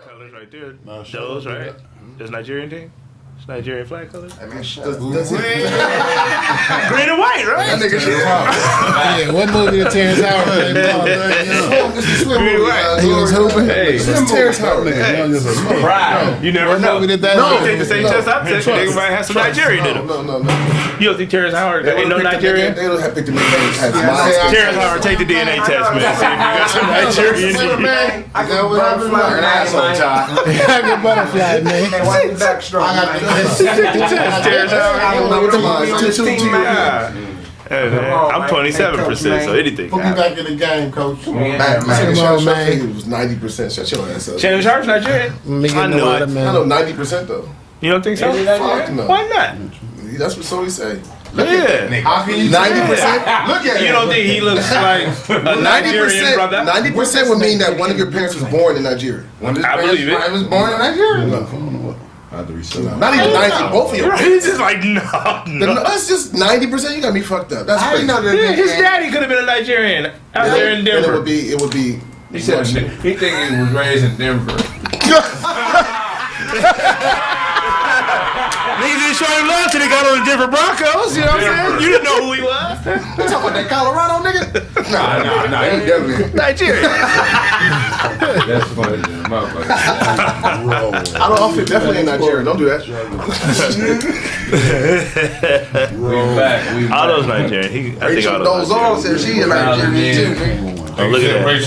colors right there. Those, right? That's Nigerian team? It's Nigerian flag colors? I mean, green and white, right? That nigga shit. Yeah, what movie did Terrence Howard play? He was hooping. Hey, it's Terrence Howard. Pride. You never know. What movie did that? No, take the same test I took. They might have some Nigerian in them. No. You don't think Terrence Howard ain't no Nigerian? They don't have picked the name. Terrence Howard, take the DNA test, man. See if you got some Nigerian in you. I got butterfly. An asshole, child. I got butterfly, man. I got Terrence Howard. I'm 27%, so anything. Put me back in the game, coach. Man, it was 90%. Shut your ass up. Shannon Sharp's Nigerian? I know I know 90% though. You don't think so? Fuck no. Why not? That's what Sony say. Yeah. How can you 90%? Look at You don't think he looks like a Nigerian brother? 90% would mean that one of your parents was born in Nigeria. I believe it. Was born in Nigeria? No. Not even 90. Both of you. He's just like, no. That's just 90%. You got me fucked up. That's crazy. Yeah, his daddy could have been a Nigerian out there in Denver. And it would be. He said he think he was raised in Denver. Niggas didn't show him love till they got on the Denver Broncos. You know what I'm saying? You didn't know who he was. You talking about that Colorado nigga? Nah. He definitely Nigerian. That's funny, motherfucker. I don't fit definitely in Nigeria. Don't do that. We All those Nigerian. I think all those. Rachel Dolezal said she in Nigeria too. Oh, look at that.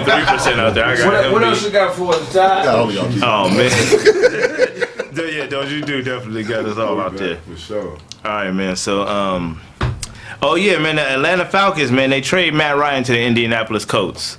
23% out there. I got what else you got for us, Ty? Oh, man. Yeah, don't you definitely got us all out there. For sure. All right, man. So, oh, yeah, man. The Atlanta Falcons, man, they trade Matt Ryan to the Indianapolis Colts.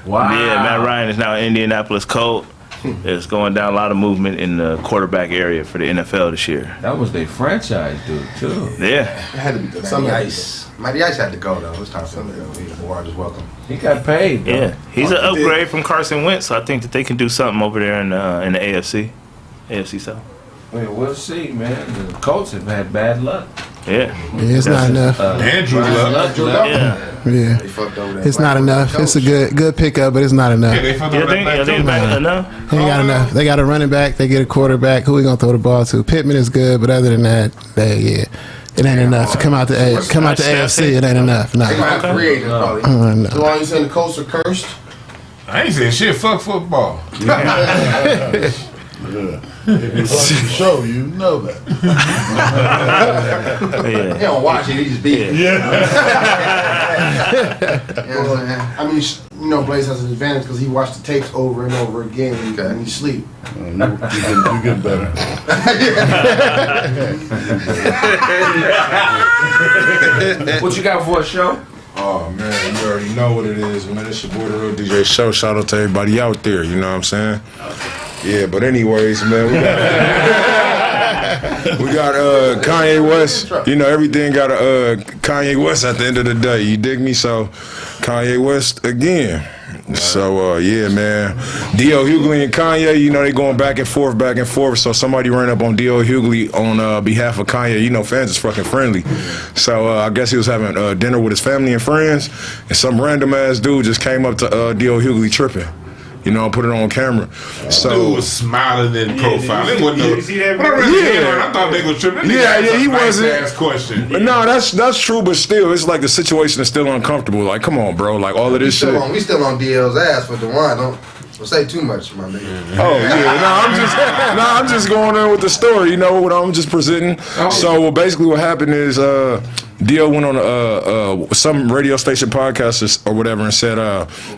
Wow. Yeah, Matt Ryan is now an Indianapolis Colt. There's going down a lot of movement in the quarterback area for the NFL this year. That was their franchise dude, too. Yeah. It had to be done. Mighty Ice had to go, though. It was time for something to go. The world is welcome. He got paid, bro. Yeah. He's an upgrade from Carson Wentz, so I think that they can do something over there in the AFC South. We'll see, man. The Colts have had bad luck. Yeah. It's not enough. Andrew Luck. Yeah. They fucked over that. It's not enough. It's a good pickup, but it's not enough. They fucked You over think that it's back enough? They ain't got enough. They got a running back. They get a quarterback. Who we gonna throw the ball to? Pittman is good, but other than that, it ain't enough to come out the AFC. It ain't enough. No. They gonna have 3 agents probably. No. So why you saying the Colts are cursed? I ain't saying shit. Fuck football. If you watch the show, you know that. He don't watch it, he just beat it. Yeah. I mean, Blaze has an advantage because he watched the tapes over and over again and he sleep. You get better. What you got for a show? Oh man, you already know what it is, man. It's your boy, the Real DJ Show. Shout out to everybody out there. You know what I'm saying? Yeah, but anyways, man, we got Kanye West. You know, everything got a Kanye West at the end of the day. You dig me? So Kanye West again. So yeah, man. D.L. Hugley and Kanye, you know, they going back and forth. So somebody ran up on D.L. Hugley on behalf of Kanye. You know, fans is fucking friendly. So I guess he was having dinner with his family and friends, and some random ass dude just came up to D.L. Hugley tripping. You know, put it on camera. So dude was smiling in profile. It wasn't you see that? I thought they were tripping. Yeah, he wasn't. Ass question. But no, that's true. But still, it's like the situation is still uncomfortable. Like, come on, bro. Like all of this shit. We still on DL's ass for DeWine. Don't say too much, my nigga. Oh yeah, I'm just going in with the story. You know what I'm just presenting. So basically, what happened is Dio went on some radio station podcast or whatever and said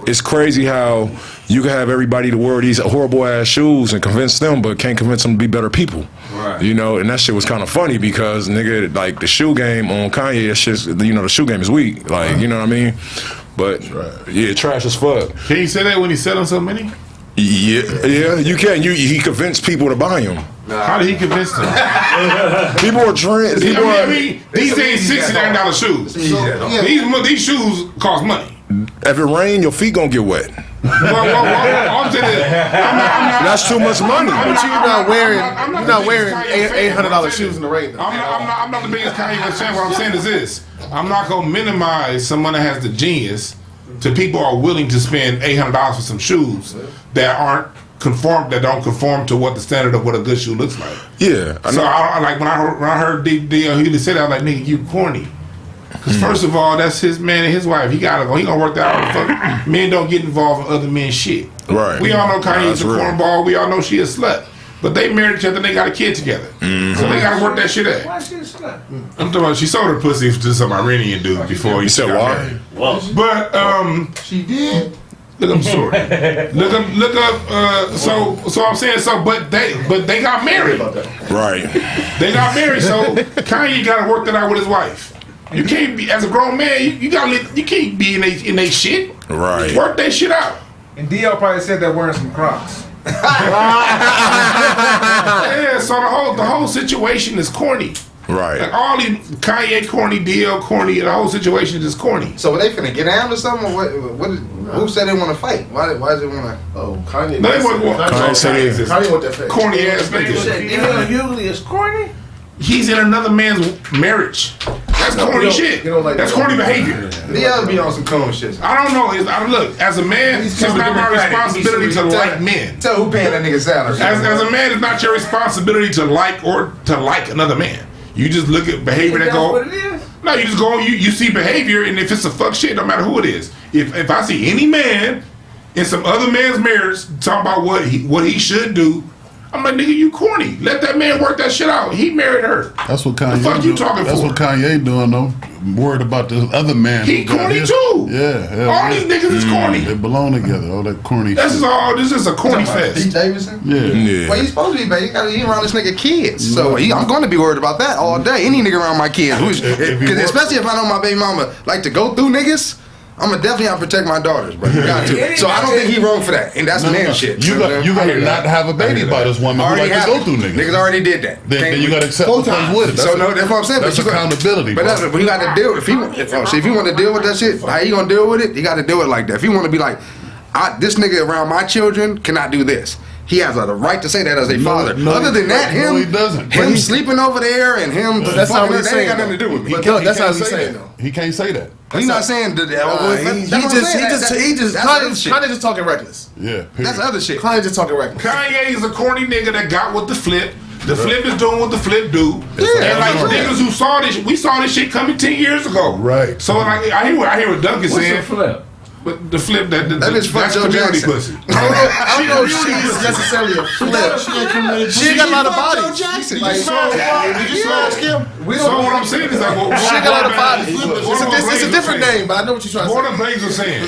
it's crazy how you can have everybody to wear these horrible ass shoes and convince them, but can't convince them to be better people. Right. You know, and that shit was kind of funny because nigga, like the shoe game on Kanye, that shit's, you know, the shoe game is weak. Like, you know what I mean? But yeah, trash as fuck. Can you say that when he's selling so many? Yeah, you can. He convinced people to buy him. How did he convince them? People are trend. These ain't $69 shoes. These shoes cost money. If it rain, your feet gonna get wet. I'm That's too much money. But you're not wearing $800 shoes in the rain. I'm not the biggest Kanye West fan. What I'm saying is this: I'm not gonna minimize someone that has the genius to people who are willing to spend $800 for some shoes that aren't don't conform to what the standard of what a good shoe looks like. Yeah. So I like when I heard D.L. Hugley say that, I was like, nigga, you corny. Because first of all, that's his man and his wife. He gonna work that out. Men don't get involved in other men's shit. Right. We all know Kanye's a cornball. We all know she a slut. But they married each other and they got a kid together. So they gotta work that shit out. Why she a slut? I'm talking about she sold her pussy to some Iranian dude before You said why? But She did. look, I'm sorry. Look up. So I'm saying but they got married. Right. They got married. So Kanye got to work that out with his wife. You can't be as a grown man. You can't be in they shit. Right. Work that shit out. And DL probably said that wearing some Crocs. Yeah. So the whole situation is corny. Right. Like all these Kanye corny, DL corny, the whole situation is corny. So were they finna get down or something? Who said they want to fight? Why does they want to? Oh, Kanye. No, they want Kanye want that face. corny ass You niggas. said D.L. Hugley is corny? He's in another man's marriage. That's corny shit. you don't like That's that. corny behavior. DL be on some cool shit. I don't know. Look, as a man, it's not my responsibility to like men. Tell who paying that nigga salary. As a man, it's not your responsibility to like another man. You just look at behavior that That's go. what it is? No, you just go. You see behavior, and if it's a fuck shit, no matter who it is. If I see any man in some other man's marriage talking about what he should do, I'm like, nigga, you corny. Let that man work that shit out. He married her. That's what Kanye. The fuck you talking That's for? what Kanye doing though. Worried about this other man. He who got corny his- too. Yeah. All these niggas is corny. They belong together. All that corny This shit. is a corny Pete fest. Davidson? Yeah. Yeah. Well, he's supposed to be, baby. He around this nigga kids. So I'm going to be worried about that all day. Any nigga around my kids. Because especially if I know my baby mama like to go through niggas, I'm going to definitely have to protect my daughters, bro. You got to. So I don't think he wrong for that. And that's man shit. You got to not have a baby by this woman who Already like to go through happened. niggas. Niggas already did that. Then you got to accept what comes with it. So no, that's what I'm saying. That's but you accountability. But that's what you got to deal with. If you want to deal with that shit, how you gonna deal with it? You got to do it like that. If you want to be like, this nigga around my children cannot do this. He has the right to say that as a father. Other than that, he doesn't. him sleeping over there and him that's not what he's that saying, ain't got nothing to do with me. That's not what he's saying, though. He can't say that. He's not saying that. Kanye just talking reckless. Yeah. That's other shit. Kanye just talking reckless. Kanye is a corny nigga that got with the flip. The flip is doing what the flip do. And like niggas who saw this, we saw this shit coming 10 years ago. Right. So like I hear what Duncan What's saying. the flip? But the flip That bitch fucked that's Joe community Jackson. pussy. I don't know if she's necessarily a flip. She ain't got a lot of body. Jackson. Like, Did you smash Kim? So what I'm saying is like, she ain't got a lot of body. It's a different name, but I know what you're trying to say. Gordon Blaze was saying,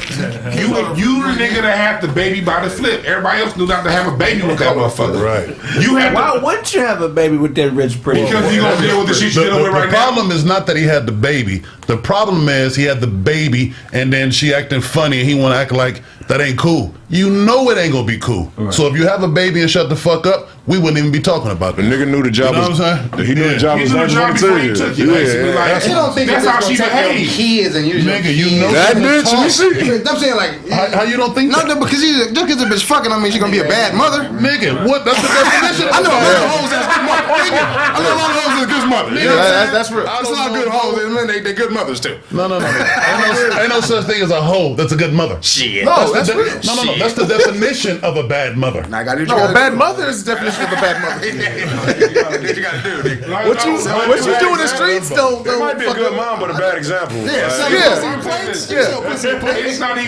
you the nigga that had the baby by the flip. Everybody else knew not to have a baby with that motherfucker. Right. You had Why to, wouldn't you have a baby with that rich pretty? because you gonna deal with the shit you're dealing with The right now. problem is not that he had the baby. The problem is he had the baby and then she acting funny and he want to act like that ain't cool. You know it ain't gonna be cool. Right. So if you have a baby and shut the fuck up, we wouldn't even be talking about The that. nigga knew the job You know was. what I'm saying? He knew the job He was knew the job before he 122 took it. years. Basically, like, You don't think that's how she behaved. kids and usually Nigga, you know That she bitch, talk. you see? I'm saying like How you don't think no, that? because just because the bitch fucking, I mean she gonna be a bad mother. Nigga, what? That's the definition of I know a a lot of bad hoes that's good mother. I know a lot of hoes that's good mother. You know what I'm saying? That's real. There's a lot of good hoes, and man, they good mothers too. No. Ain't no such thing as a hoe that's a good mother. Shit. No, that's real. No. That's the definition of a bad mother. I got to do No, a bad mother is the definition of a bad mother. you gotta do, nigga. What you do in the streets don't It might be a good mom, but a bad example. It's not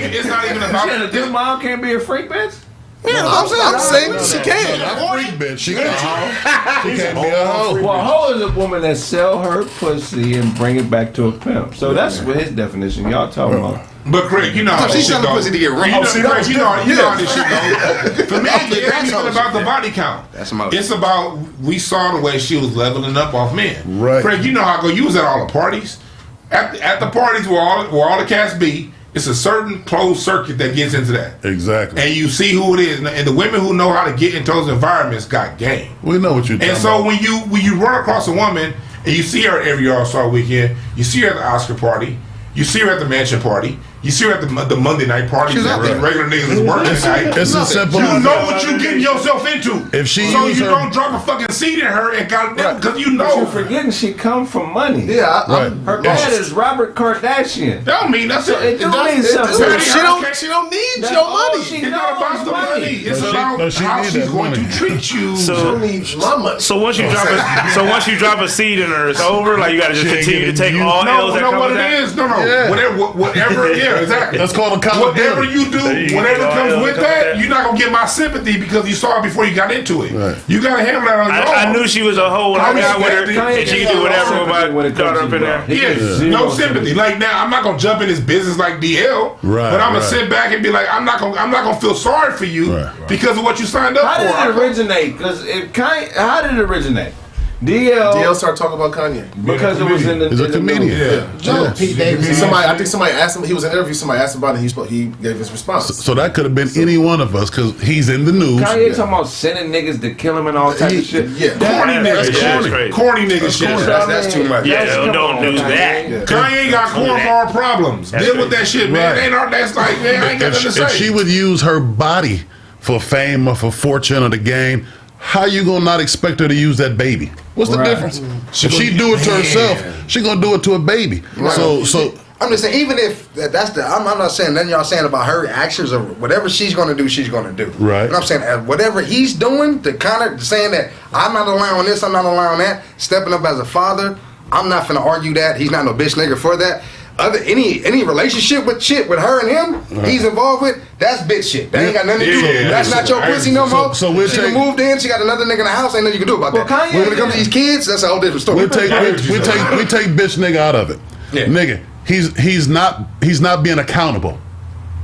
even about This mom can't be a freak bitch? Yeah, I'm saying she can. Not freak bitch. She can't be a hoe. Well, a hoe is a woman that sell her pussy and bring it back to a pimp. So that's what his definition. Y'all talking about? But Craig, you know how She's this shit selling goes. pussy to get rich. Craig, you know how this shit goes. For me, it ain't even about the body count. That's my- It's about we saw the way she was leveling up off men. Right. Craig, you know how I go. You was at all the parties. At the parties where all the cats be, it's a certain closed circuit that gets into that. Exactly. And you see who it is. And the women who know how to get into those environments got game. We know what you're talking And so about. when you run across a woman and you see her every All-Star weekend, you see her at the Oscar party, you see her at the mansion party, You see her at the Monday night parties that regular niggas is working tonight. It's a simple. You know what you getting yourself into. If she so you don't drop a fucking seed in her and because you know. But you're forgetting she come from money. Yeah, her dad is Robert Kardashian. That don't mean nothing. It do mean something. She don't need your money. She It's not about the money. It's about how she's going to treat you. So needs my money. So once you drop a seed in her, it's over. Like you got to just continue to take all L's that come with that. Whatever. Yeah, exactly. That's called accountability. Whatever you do, whatever comes with that, you're not gonna get my sympathy because you saw it before you got into it. Right. You gotta handle that on your own. I knew she was a hoe when I got with her, and she could do whatever with my daughter up in there. Yeah, no sympathy. Like now, I'm not gonna jump in his business like DL, but I'm gonna sit back and be like, I'm not gonna feel sorry for you because of what you signed up for. How did it originate? How did it originate? DL started talking about Kanye because it was in the. He's a comedian. Yeah. Pete Davidson. I think somebody asked him. He was in an interview. Somebody asked him about it. He gave his response. So that could have been any one of us because he's in the news. Kanye talking about sending niggas to kill him and all type of shit. Yeah, corny niggas. Corny niggas shit. That's too much. Yeah, don't do that. Kanye got cornball problems. Deal with that shit, man. That's like, man, I ain't got nothing to say. If she would use her body for fame or for fortune or the game, how you gonna not expect her to use that baby? What's the difference? If she do it to herself, she gonna do it to a baby. Right. So I'm just saying, even if I'm not saying nothing y'all saying about her actions or whatever she's gonna do, she's gonna do. Right. And I'm saying whatever he's doing, to kind of saying that I'm not allowing this, I'm not allowing that, stepping up as a father, I'm not finna argue that. He's not no bitch nigga for that. Any relationship with her and him, he's involved with, that's bitch shit. That ain't got nothing to do with it. That's not your pussy no more. So we'll she moved in, she got another nigga in the house, ain't nothing you can do about that. When it comes to these kids, that's a whole different story. we take bitch nigga out of it. Yeah. Nigga, he's not being accountable.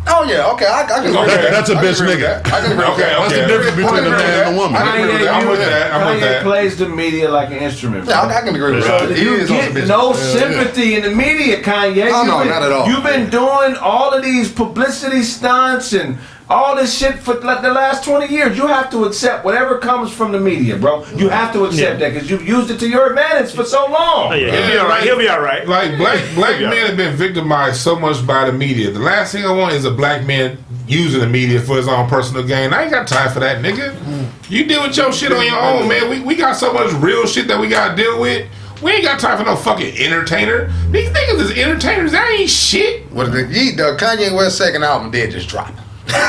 Oh yeah, okay, I can agree with that. That's a bitch nigga. I can agree with that. What's the difference between a man and a woman? I'm with that. Kanye plays the media like an instrument. Yeah, I can agree with that. You get no sympathy in the media, Kanye. Oh no, not at all. You've been doing all of these publicity stunts and all this shit for like the last 20 years. You have to accept whatever comes from the media, bro. You have to accept that because you've used it to your advantage for so long. Oh, yeah. He'll be all right. He'll be all right. Like black men have been victimized so much by the media. The last thing I want is a black man using the media for his own personal gain. I ain't got time for that, nigga. You deal with your shit on your own, man. We got so much real shit that we gotta deal with. We ain't got time for no fucking entertainer. These niggas is entertainers. That ain't shit. What the Kanye West's second album did just drop.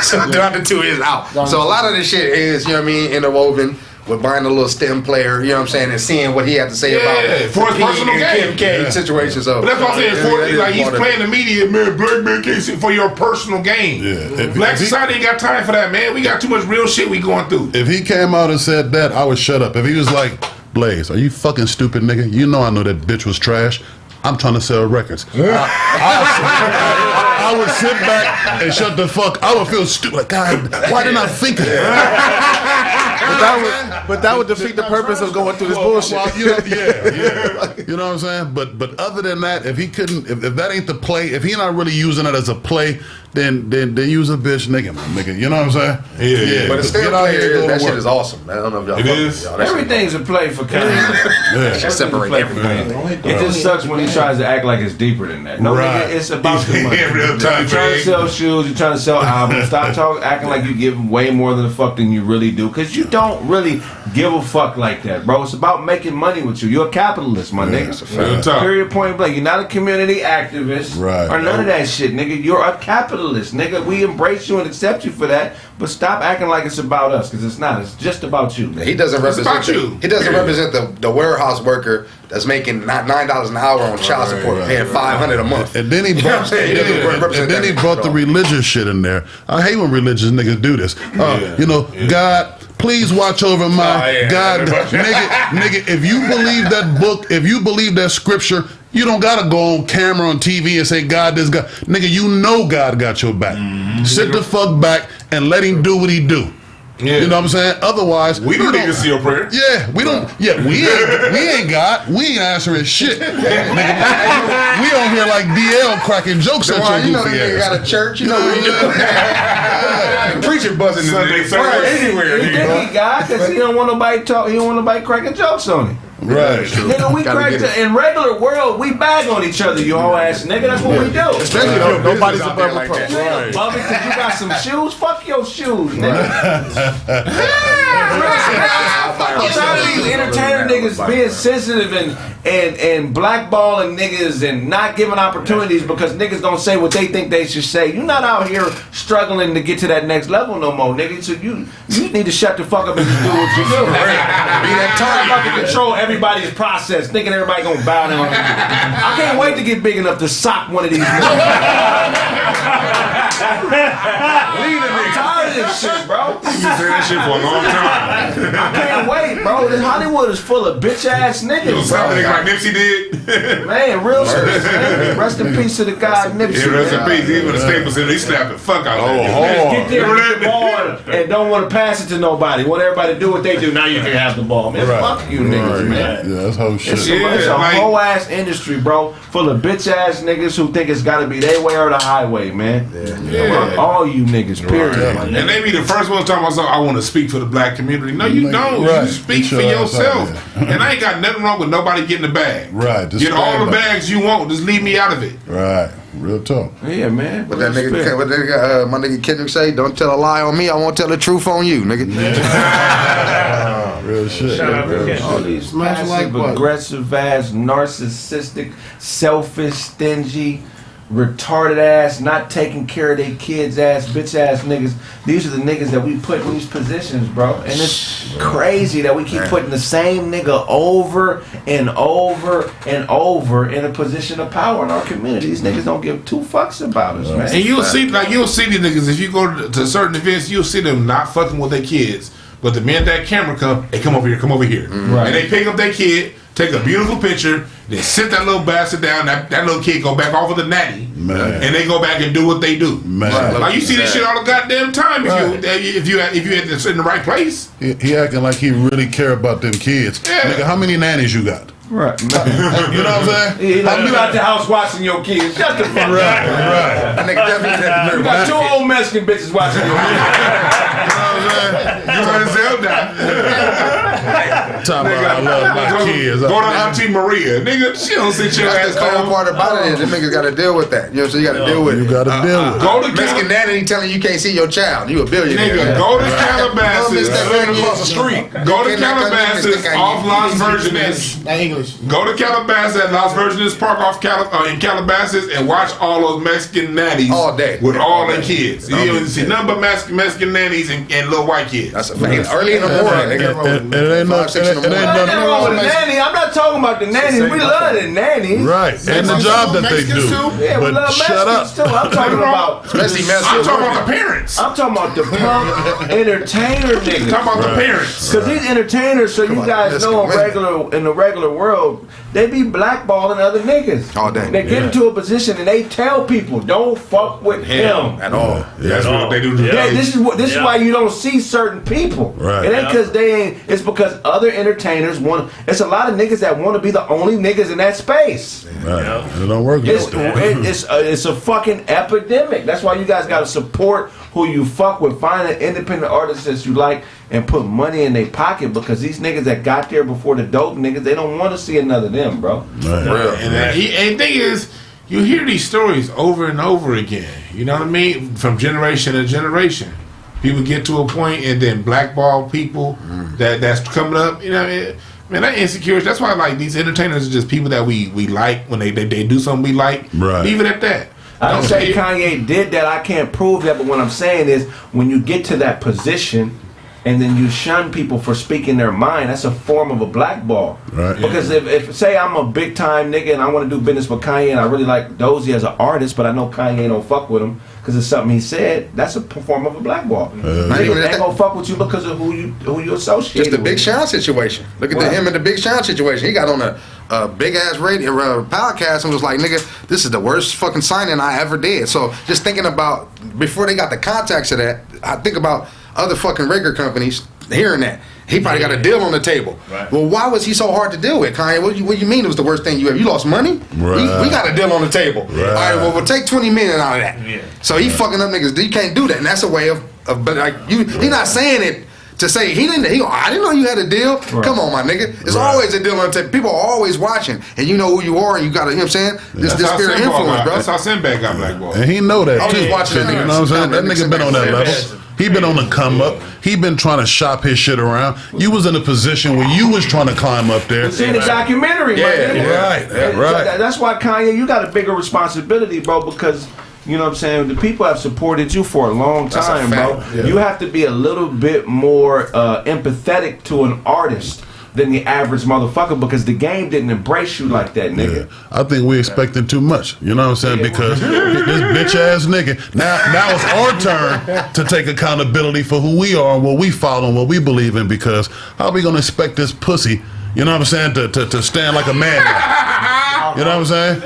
So the 2 is out. So a lot of this shit is, you know what I mean, interwoven with buying a little STEM player, you know what I'm saying, and seeing what he had to say about for his personal game. Kim K situation. So but that's what I'm saying. Like he's playing the media, man. Black man can't sit for your personal game. Yeah. Black society ain't got time for that, man. We got too much real shit we going through. If he came out and said that, I would shut up. If he was like, Blaze, are you fucking stupid, nigga? You know I know that bitch was trash. I'm trying to sell records. I would sit back and shut the fuck. I would feel stupid. Like, God, why didn't I think of that? But that would defeat the purpose of going through this bullshit. Well, you know what I'm saying? But other than that, if he couldn't, if that ain't the play, if he not really using it as a play, then use a bitch nigga, man, nigga. You know what I'm saying? Yeah. But the stand player, that shit is awesome. I don't know if y'all. It is. Everything's a play for Kanye. Just separate everything. It just sucks when he tries to act like it's deeper than that. No, nigga, it's about the money. You're trying to sell shoes. You're trying to sell albums. Stop acting like you give way more than a fuck than you really do, because you don't really give a fuck like that, bro. It's about making money with you. You're a capitalist, my nigga. Period, point blank. You're not a community activist or none of that shit, nigga. You're a capitalist, nigga. We embrace you and accept you for that, but stop acting like it's about us, because it's not. It's just about you. He doesn't represent you. He doesn't represent the warehouse worker that's making $9 an hour on child support, paying $500 a month. And then he brought, the religious shit in there. I hate when religious niggas do this. You know, God, please watch over my God, nigga. If you believe that book, if you believe that scripture, you don't gotta go on camera on TV and say God this God, nigga. You know God got your back. Sit the fuck back and let him do what he do. Yeah. You know what I'm saying? Otherwise, we don't need to see your prayer. Yeah, we don't. Yeah, we ain't God. We ain't answering shit. Nigga, we on here like DL cracking jokes at your goofy ass. You got a church, you know. Preacher buzzing Sunday service anywhere. He God because he don't want nobody talk. He don't want nobody cracking jokes on him. Right. Nigga, we crack in regular world, we bag on each other, you whole ass nigga. That's what we do. Especially if nobody's above like that. You ain't above it because you got some shoes. Fuck your shoes, nigga. I'm tired of these entertainer niggas being sensitive and blackballing niggas and not giving opportunities because niggas don't say what they think they should say. You're not out here struggling to get to that next level no more, nigga. So you need to shut the fuck up and just do what you do. Be that time about to control everybody's process, thinking everybody gonna bow down. I can't wait to get big enough to sock one of these niggas. I'm tired of this shit, bro. You been saying that shit for a long time. I can't wait, bro. This Hollywood is full of bitch ass niggas. You know some niggas like Nipsey did? Man, real shit. Rest in peace to the guy Nipsey. Yeah, rest in peace. Even the Staples Center, he slapped the fuck out of that. Get there with the ball and don't want to pass it to nobody. Want everybody to do what they do. Now you can have the ball. Man, fuck you niggas, man. Yeah, that's whole shit. It's a whole ass industry, bro, full of bitch ass niggas who think it's gotta be their way or the highway, man. Yeah. All you niggas, period. Right. And they be the first one talking about something, I want to speak for the black community. No, you don't. You speak for yourself. And I ain't got nothing wrong with nobody getting the bag. Right. Get all the bags you want. Just leave me out of it. Right. Real talk. Yeah, man. What that nigga, my nigga Kendrick say, don't tell a lie on me, I won't tell the truth on you, nigga. Real shit. Shout out to all these passive, aggressive ass, narcissistic, selfish, stingy, retarded ass, not taking care of their kids ass, bitch ass niggas. These are the niggas that we put in these positions, bro. And it's crazy that we keep putting the same nigga over and over and over in a position of power in our community. These niggas don't give two fucks about us, man. And you'll see these niggas, if you go to certain events, you'll see them not fucking with their kids. But the minute that camera come, hey, come over here. Right. And they pick up their kid, take a beautiful picture, then sit that little bastard down. That little kid go back off of the natty, and they go back and do what they do. Man. Like you see this shit all the goddamn time. If you had this in the right place. He acting like he really care about them kids. Yeah. Nigga, how many nannies you got? Right. You know what I'm saying? You out the house watching your kids. Shut the fuck up. Right. You got two old Mexican bitches watching your kids. You want Zelda? Talking about I love my kids. Go to Auntie Maria. Nigga, she don't sit your ass the cold part about it is them niggas gotta deal with that. You know, so you gotta deal with it. You gotta deal with it. Go to Mexican daddy telling you can't see your child. You a billionaire. Nigga, go to Calabasas. across the street. Go to Calabasas off Las Virgenes. English. Go to Calabasas at Las Virgenes Park in Calabasas and watch all those Mexican nannies all day with all their kids. You don't see nothing but Mexican nannies and little white kids. That's a fact. Early in the morning. It ain't nothing wrong with the nanny. I'm not talking about the nannies. We love the nannies. Right. And the job that they do. Yeah, we But love shut up. Mexicans too. I'm talking about. I'm talking about the parents. I'm talking about the punk entertainer niggas. I'm talking about the parents. Because these entertainers, so you guys know in the regular world, they be blackballing other niggas. All day. They get into a position and they tell people, don't fuck with him. At all. That's what they do. Yeah, this is why you don't see certain people. Right. It ain't because they ain't. It's because other entertainers want. It's a lot of niggas that want to be the only niggas in that space. Right. It don't work. It's a fucking epidemic. That's why you guys got to support who you fuck with. Find an independent artist that you like and put money in their pocket, because these niggas that got there before the dope niggas, they don't want to see another them, bro. Right. And the thing is, you hear these stories over and over again. You know what I mean? From generation to generation. People get to a point and then blackball people that's coming up. You know what I mean? Man, that insecurity. That's why like these entertainers are just people that we like when they do something we like. Right. Leave it at that. I don't say Kanye did that. I can't prove that. But what I'm saying is, when you get to that position and then you shun people for speaking their mind, that's a form of a blackball. Right. Because if say I'm a big time nigga and I want to do business with Kanye and I really like Dozy as an artist, but I know Kanye don't fuck with him because it's something he said, that's a form of a blackball. Niggas ain't gonna fuck with you because of who you associate. Just the Big Sean situation. Look at him and the Big Sean situation. He got on a big ass radio podcast and was like, nigga, this is the worst fucking signing I ever did. So just thinking about, before they got the contacts of that, I think about other fucking record companies hearing that. He probably got a deal on the table. Right. Well, why was he so hard to deal with, Kanye? What do you mean it was the worst thing you ever? You lost money? Right. We got a deal on the table. Right. All right, well, we'll take 20 million out of that. Yeah. So he fucking up niggas. You can't do that. And that's a way of like, he's not saying it to say I didn't know you had a deal. Right. Come on, my nigga. It's always a deal on tape. People are always watching, and you know who you are, and you got to, you know what I'm saying? This spirit influence, bro. That's how Sinbad got blackballed. And he know that, I was just watching that nigga. You know what I'm saying? That nigga been on that level. He been on the come up. He been trying to shop his shit around. You was in a position where you was trying to climb up there. It's in the documentary, right? That's why, Kanye, you got a bigger responsibility, bro, because you know what I'm saying, the people have supported you for a long time, bro. Yeah. You have to be a little bit more empathetic to an artist than the average motherfucker, because the game didn't embrace you like that, nigga. Yeah. I think we expecting too much. You know what I'm saying? Because this bitch ass nigga. Now it's our turn to take accountability for who we are and what we follow and what we believe in. Because how we gonna expect this pussy? You know what I'm saying? To stand like a man. You know what I'm saying?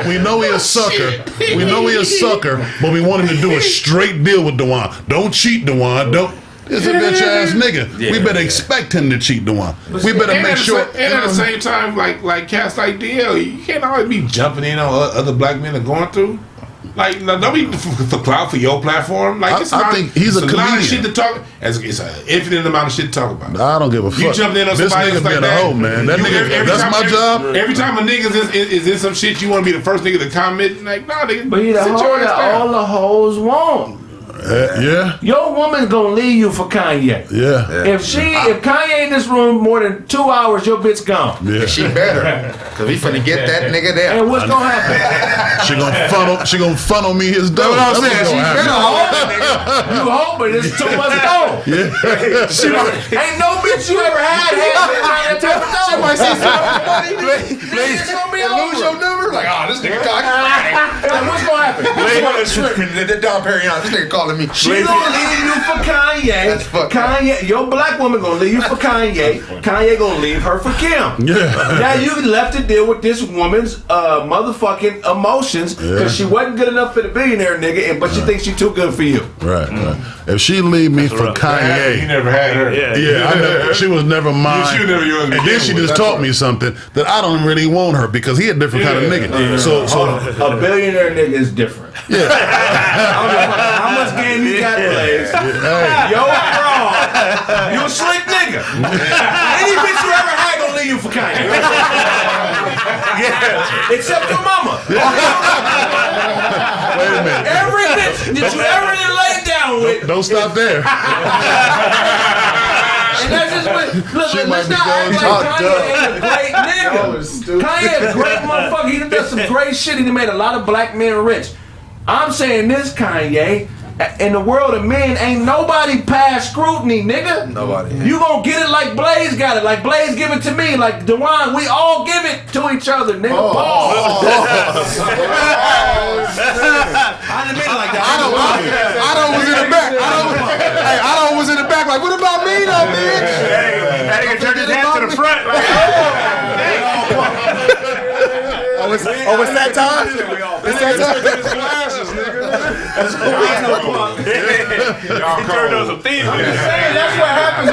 We know he a sucker. We know he a sucker, but we want him to do a straight deal with Dewan. Don't cheat, Dewan. Don't. It's a bitch ass nigga. Yeah, we better expect him to cheat, Dewan. We better make sure. And at the same time, like cats like DL, you can't always be jumping in on other black men are going through. Like, don't be for clout for your platform. Like, I think he's a comedian. Lot of shit to talk. It's an infinite amount of shit to talk about. I don't give a fuck. You jumped in on this somebody nigga like being that. A hoe, man. That nigga, that's my job. Every time a nigga is in some shit, you want to be the first nigga to comment. Like, nah, nigga. But he the hoe that all the hoes want. Yeah. Your woman's gonna leave you for Kanye. Yeah. If Kanye in this room more than 2 hours, your bitch gone. Yeah. She better, cause we finna get that nigga there. And what's gonna happen? She gonna funnel me his dough. That's what I'm saying. She better hope. You hope, but it's too much dough. Yeah. Ain't no bitch you ever had that type of dough. She might see somebody. Blaze gonna be lose your number. Like, this nigga cocky. And what's gonna happen? The Don Perignon. This nigga calling me. She gonna leave you for Kanye. Kanye, your black woman gonna leave you for Kanye. Kanye gonna leave her for Kim. Yeah. Now you left to deal with this woman's motherfucking emotions because she wasn't good enough for the billionaire nigga, but she thinks she's too good for you. Right. If she leave me for Kanye, you never had her. Yeah, she was never mine. She was never yours. And then she just taught me something that I don't really want her because he a different kind of nigga. So a billionaire nigga is different. Yeah. How much game you got, Blaze? Yo, bro, you a slick nigga. Any bitch you ever had gonna leave you for Kanye. Except your mama. Wait a minute. Every bitch that you ever laid down with. Don't stop there. And that's just what. Look, let's not act like Kanye ain't a great nigga. Kanye a great motherfucker. He done done some great shit. He done made a lot of black men rich. I'm saying this, Kanye. In the world of men, ain't nobody past scrutiny, nigga. Nobody. You gonna get it like Blaze got it. Like Blaze give it to me. Like Dewan, we all give it to each other, nigga. I didn't mean it like that. I don't was in the back. I don't was in the back. Like, what about me though, bitch? That nigga turned his head to the front. It's that time? It's that time? His glasses, nigga. He turned on some thieves. That's what happens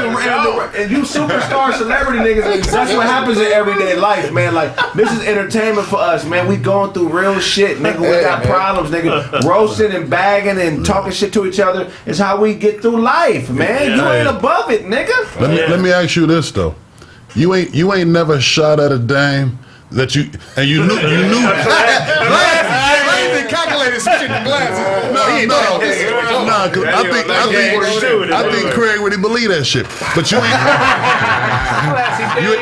and you superstar celebrity niggas. That's what happens in everyday life, man. Like, this is entertainment for us, man. We going through real shit, nigga. We got problems, nigga. Roasting and bagging and talking shit to each other is how we get through life, man. You ain't above it, nigga. Let me ask you this though. You ain't never shot at a dame that you knew. Calculated some shit in glasses. I think Kraig really believe that shit. But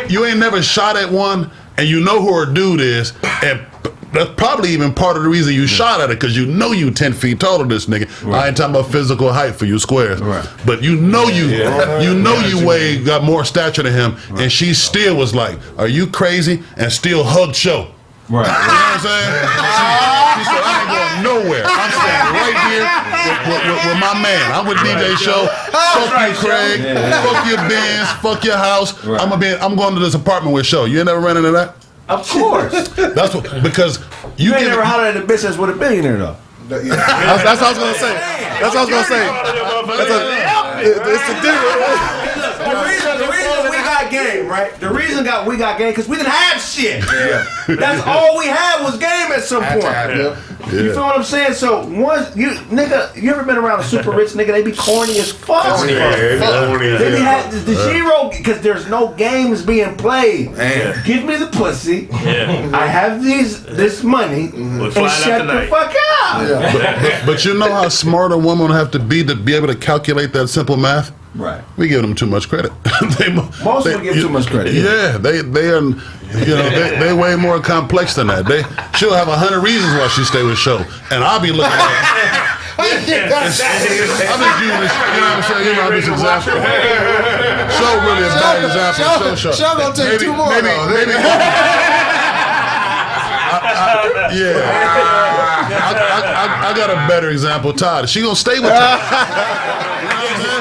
you ain't never shot at one, and you know who her dude is, and that's probably even part of the reason you shot at it, because you know you 10 feet taller than this nigga. Right. I ain't talking about physical height for you squares, but you know you weigh got more stature than him, and she still was like, "Are you crazy?" and still hugged show. Right. You know what I'm saying? She said, "I ain't going nowhere. I'm standing right here with my man. I'm with DJ Show. Fuck you, Kraig. Fuck your Benz. Fuck your house. I'm going to this apartment with Show. You ain't never ran into that? Of course. That's what, because you ain't never hollered at a bitch that's with a billionaire though. That's what I was gonna say. That's what I was gonna say. It's a different. The reason we got got game, right? The reason we got game because we didn't have shit. That's all we had was game at some point. You feel what I'm saying? So once you ever been around a super rich nigga? They be corny as fuck. They be had the zero because there's no games being played. Give me the pussy. I have this money and shut the fuck up. But you know how smart a woman have to be able to calculate that simple math? Right. We give them too much credit. Most people give too much credit. Yeah, they are, they way more complex than that. She'll have 100 reasons why she stay with Show, and I'll be looking at I'm just using this, I'm this example. Show really a bad example. Show gonna take two more. Maybe. I got a better example. Todd, she gonna stay with Todd.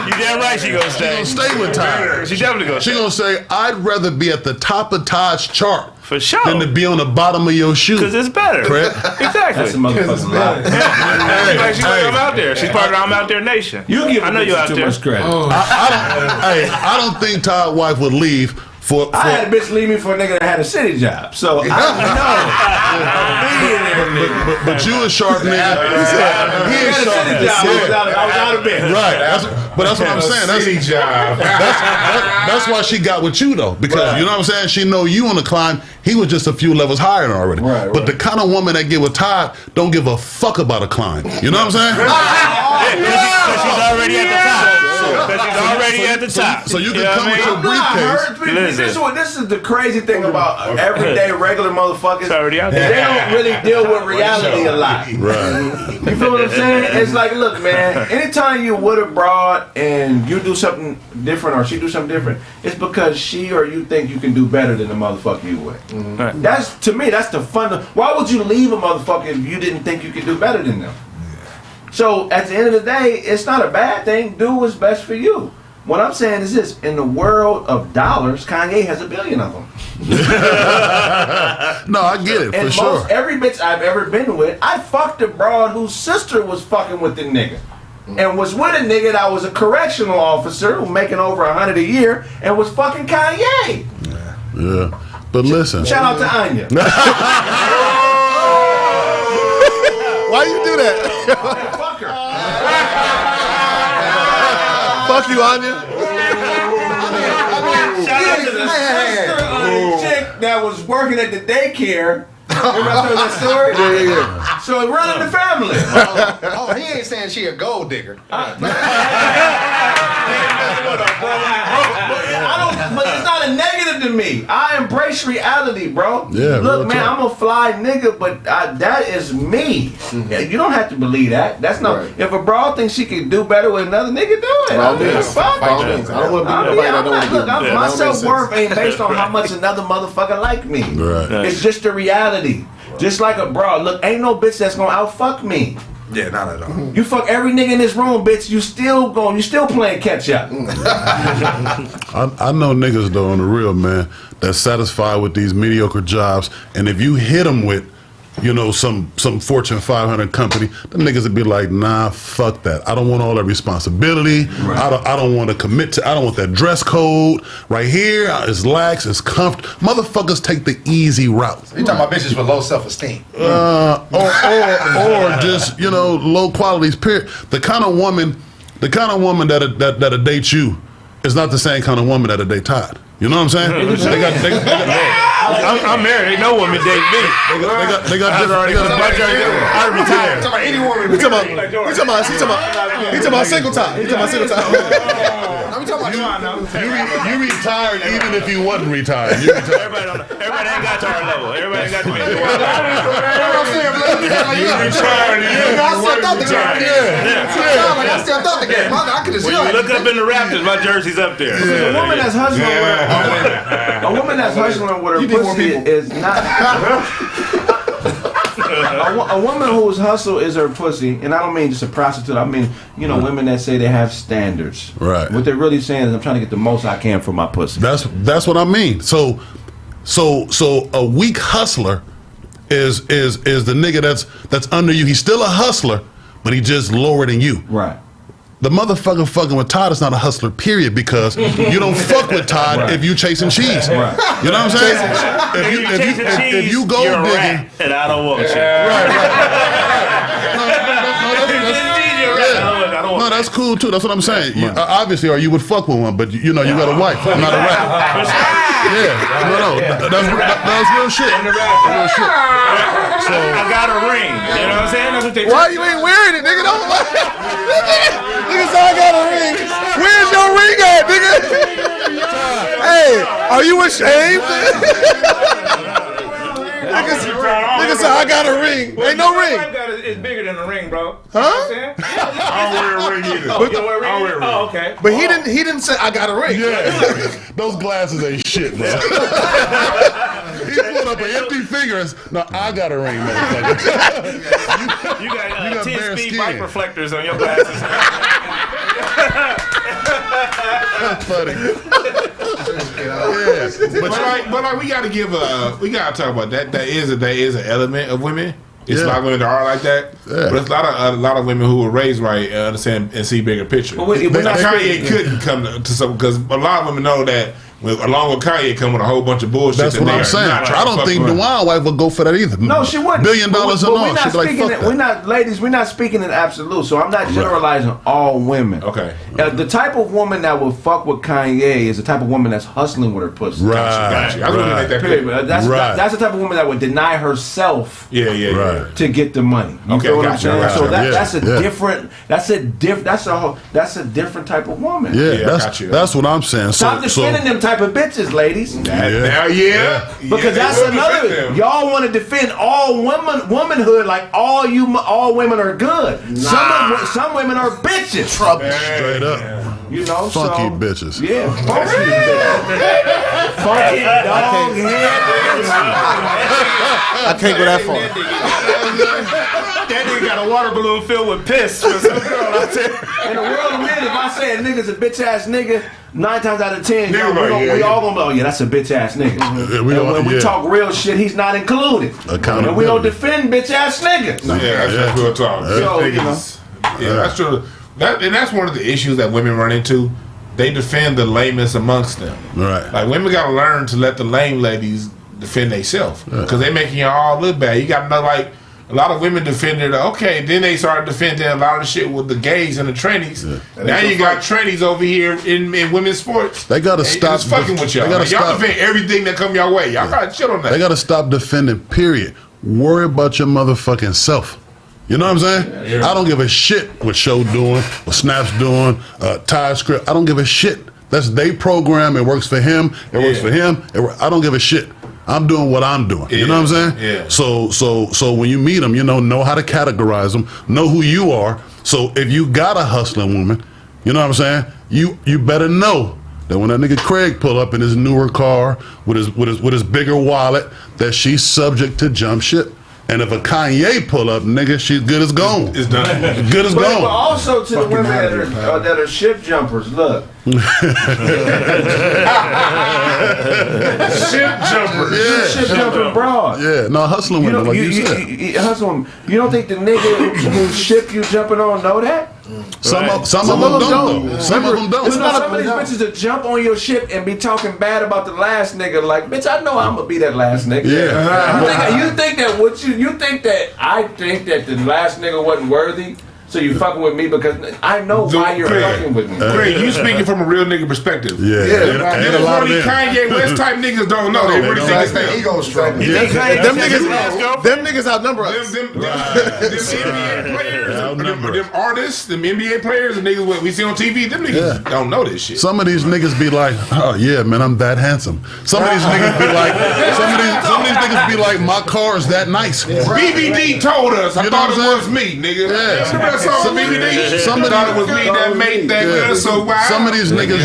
You damn right she gonna stay. She gonna stay with Todd. She definitely gonna stay. She gonna say, I'd rather be at the top of Todd's chart for sure than to be on the bottom of your shoe. Because it's better. Correct? Exactly. That's a motherfucking lie. She's like I'm out there. She's part of the I'm out there nation. I know you out there. Too much credit. I don't think Todd's wife would leave. I had a bitch leave me for a nigga that had a city job, so I know. But you a sharp nigga. He had a city job. I was out of bed. Right. But that's what I'm saying. City job. That's why she got with you though, because you know what I'm saying. She know you on the climb. He was just a few levels higher than already. Right. But the kind of woman that get with Todd don't give a fuck about a climb. You know what I'm saying? Because she's already at the top. Because she's already at the top. So you can come with your briefcase. This is the crazy thing about everyday regular motherfuckers. Already out there. They don't really deal with reality a lot. Right. You feel what I'm saying? It's like, look, man, anytime you with a broad and you do something different or she do something different, it's because she or you think you can do better than the motherfucker you with. Right. That's, to me, that's the fun. Why would you leave a motherfucker if you didn't think you could do better than them? So at the end of the day, it's not a bad thing. Do what's best for you. What I'm saying is this: in the world of dollars, Kanye has 1 billion of them. No, I get it and for sure. Every bitch I've ever been with, I fucked a broad whose sister was fucking with the nigga, and was with a nigga that was a correctional officer who making over 100 a year, and was fucking Kanye. Yeah, but listen. Shout out to Anya. Why you do that? Fuck her. Fuck you, Anya. Shout out to the sister of the chick that was working at the daycare. Remember I told that story? Yeah. So it running the family. Oh, he ain't saying she a gold digger. But it's not a negative to me. I embrace reality, bro. Yeah, look, man, I'm a fly nigga, but that is me. Mm-hmm. You don't have to believe that. That's not. Right. If a broad thinks she can do better with another nigga, do it. I don't fuck. I don't want to be nobody that don't want to do it. My self-worth ain't based on how much another motherfucker like me. Right. It's just the reality. Just like a broad. Look, ain't no bitch that's gonna outfuck me. Yeah, not at all. You fuck every nigga in this room, bitch. You still playing catch up. I know niggas though on the real, man, that's satisfied with these mediocre jobs, and if you hit them with, you know, some Fortune 500 company, them niggas would be like, nah, fuck that. I don't want all that responsibility. Right. I don't want to commit to. I don't want that dress code. Right here, it's lax, it's comfortable. Motherfuckers take the easy route. You talking about bitches with low self-esteem? Or just, you know, low qualities. Period. The kind of woman that'll date you is not the same kind of woman that'll date Todd. You know what I'm saying? I'm married. Ain't no woman date me. They got I retired. Talking about any woman. He talking about single time. He talking about single time. You retired even if you wasn't retired. Everybody ain't got to our level. Everybody ain't got to me. You retired. I stepped out the game. I could just When you look up in the Raptors, my jersey's up there. A woman that's hustling with her pussy is not. A woman whose hustle is her pussy, and I don't mean just a prostitute. I mean, you know, women that say they have standards. Right. What they're really saying is, I'm trying to get the most I can for my pussy. That's what I mean. So a weak hustler is the nigga that's under you. He's still a hustler, but he just lower than you. Right. The motherfucker fucking with Todd is not a hustler, period, because you don't fuck with Todd if you chasing cheese. Right. You know what I'm saying? If you go you're digging, a rat, and I don't want you. No, that's cool too. That's what I'm saying. Obviously, or you would fuck with one, but you know, you got a wife. I'm not a rat. That's real shit. Real shit. So I got a ring. You know what I'm saying? That's what they. Why you ain't wearing it, nigga? Don't. Nigga said I got a ring. Where's your ring at, nigga? Hey, are you ashamed? Nigga said I got a ring. Ain't no ring. It's bigger than a ring, bro. Huh? I don't wear a ring either. Oh, you don't wear a ring? I don't wear a ring. Oh, okay. But he didn't say I got a ring. Yeah. Those glasses ain't shit, bro. He put up an empty fingers. No, I got a ring, motherfucker. You got 10-speed skin. bike reflectors on your glasses. That's funny. But like we gotta talk about that. That is an element of women. It's a lot of women that are like that, but it's a lot of women who were raised right and understand and see bigger picture. But Kanye couldn't come to some, because a lot of women know that. Along with Kanye come with a whole bunch of bullshit. That's what I'm saying. I don't think DeWine wife would go for that either. No, she wouldn't. $1 billion and all. She'd be like, fuck that. We're not speaking in absolute. So I'm not generalizing all women. Okay. The type of woman that would fuck with Kanye is the type of woman that's hustling with her pussy. Right. Gotcha. I was gonna make that clear. That's the type of woman that would deny herself. Yeah. To get the money. You feel what I'm saying? So that's a different type of woman. Yeah, that's what I'm saying. Stop defending them type of bitches, ladies. Because that's another. Y'all want to defend all womanhood like all women are good. Some women are bitches. Straight up. You know, funky bitches. Yeah, funky bitches. Funky dog head. I can't go that far. That nigga got a water balloon filled with piss for some girl out there. In the world of men, if I say a nigga's a bitch ass nigga, 9 times out of 10, we all gonna be, oh yeah, that's a bitch ass nigga. When we talk real shit, he's not included. And we don't defend bitch ass niggas. That's real talk. That's true. And that's one of the issues that women run into. They defend the lamest amongst them. Right. Like women gotta learn to let the lame ladies defend themselves, because they making y'all all look bad. You gotta know, like, a lot of women defended it. Okay, then they started defending a lot of shit with the gays and the trannies. Now you got trannies over here in women's sports. They gotta stop fucking with y'all. Y'all defend everything that come your way. Y'all gotta chill on that. They gotta stop defending, period. Worry about your motherfucking self. You know what I'm saying? I don't give a shit what Show doing, what Snap's doing, Ty Script. I don't give a shit. That's their program. It works for him. It works for him. I don't give a shit. I'm doing what I'm doing. You know what I'm saying? Yeah. So when you meet them, you know how to categorize them, know who you are. So if you got a hustling woman, you know what I'm saying? You better know that when that nigga Kraig pull up in his newer car with his bigger wallet, that she's subject to jump ship. And if a Kanye pull up, nigga, she's good as gone. It's done. Good as gone. But also to the women that are ship jumpers, look. Ship jumpers. Yeah. Ship jumping broad. Yeah, no, hustling women, like you said. Hustling. You don't think the nigga who ship you jumping on know that? Some of them don't. Some of them don't. Some of these bitches that jump on your ship and be talking bad about the last nigga. Like, bitch, I know I'm gonna be that last nigga. Yeah. You think that I think that the last nigga wasn't worthy? So you fucking with me because I know why you're fucking with me. Great, you speaking from a real nigga perspective. Yeah. And a lot of Kanye West type niggas don't know. They really think it's them. Ego struggle. Them niggas outnumber us. Them NBA players, them artists, them NBA players, and niggas we see on TV, them niggas don't know this shit. Some of these niggas be like, oh yeah, man, I'm that handsome. Some of these niggas be like, some of these niggas be like, my car is that nice. BBD told us. I thought it was me, nigga. Yeah. Some of thought it was me that made that good. So why? Some of these niggas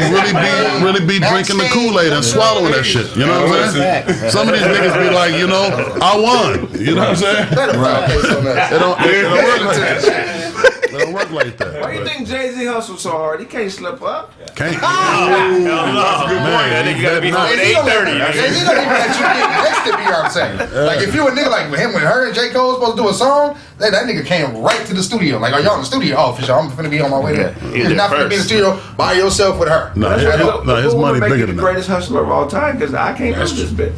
really be drinking the Kool-Aid and swallowing that shit. You know what I'm saying? Some of these niggas be like, I won. You know what I'm saying? It don't work like that. It don't work like that. Why you think Jay-Z hustles so hard? He can't slip up. Can't. Man, that nigga gotta be home at 8:30. Jay-Z don't even let you get next to Beyonce. Like if you a nigga like him with her and J. Cole supposed to do a song, that nigga came right to the studio. Like, are y'all in the studio? Oh, for sure. I'm finna be on my way there. You're not finna be in the studio by yourself with her. No, his money bigger than the that. greatest hustler of all time because I can't do this bitch.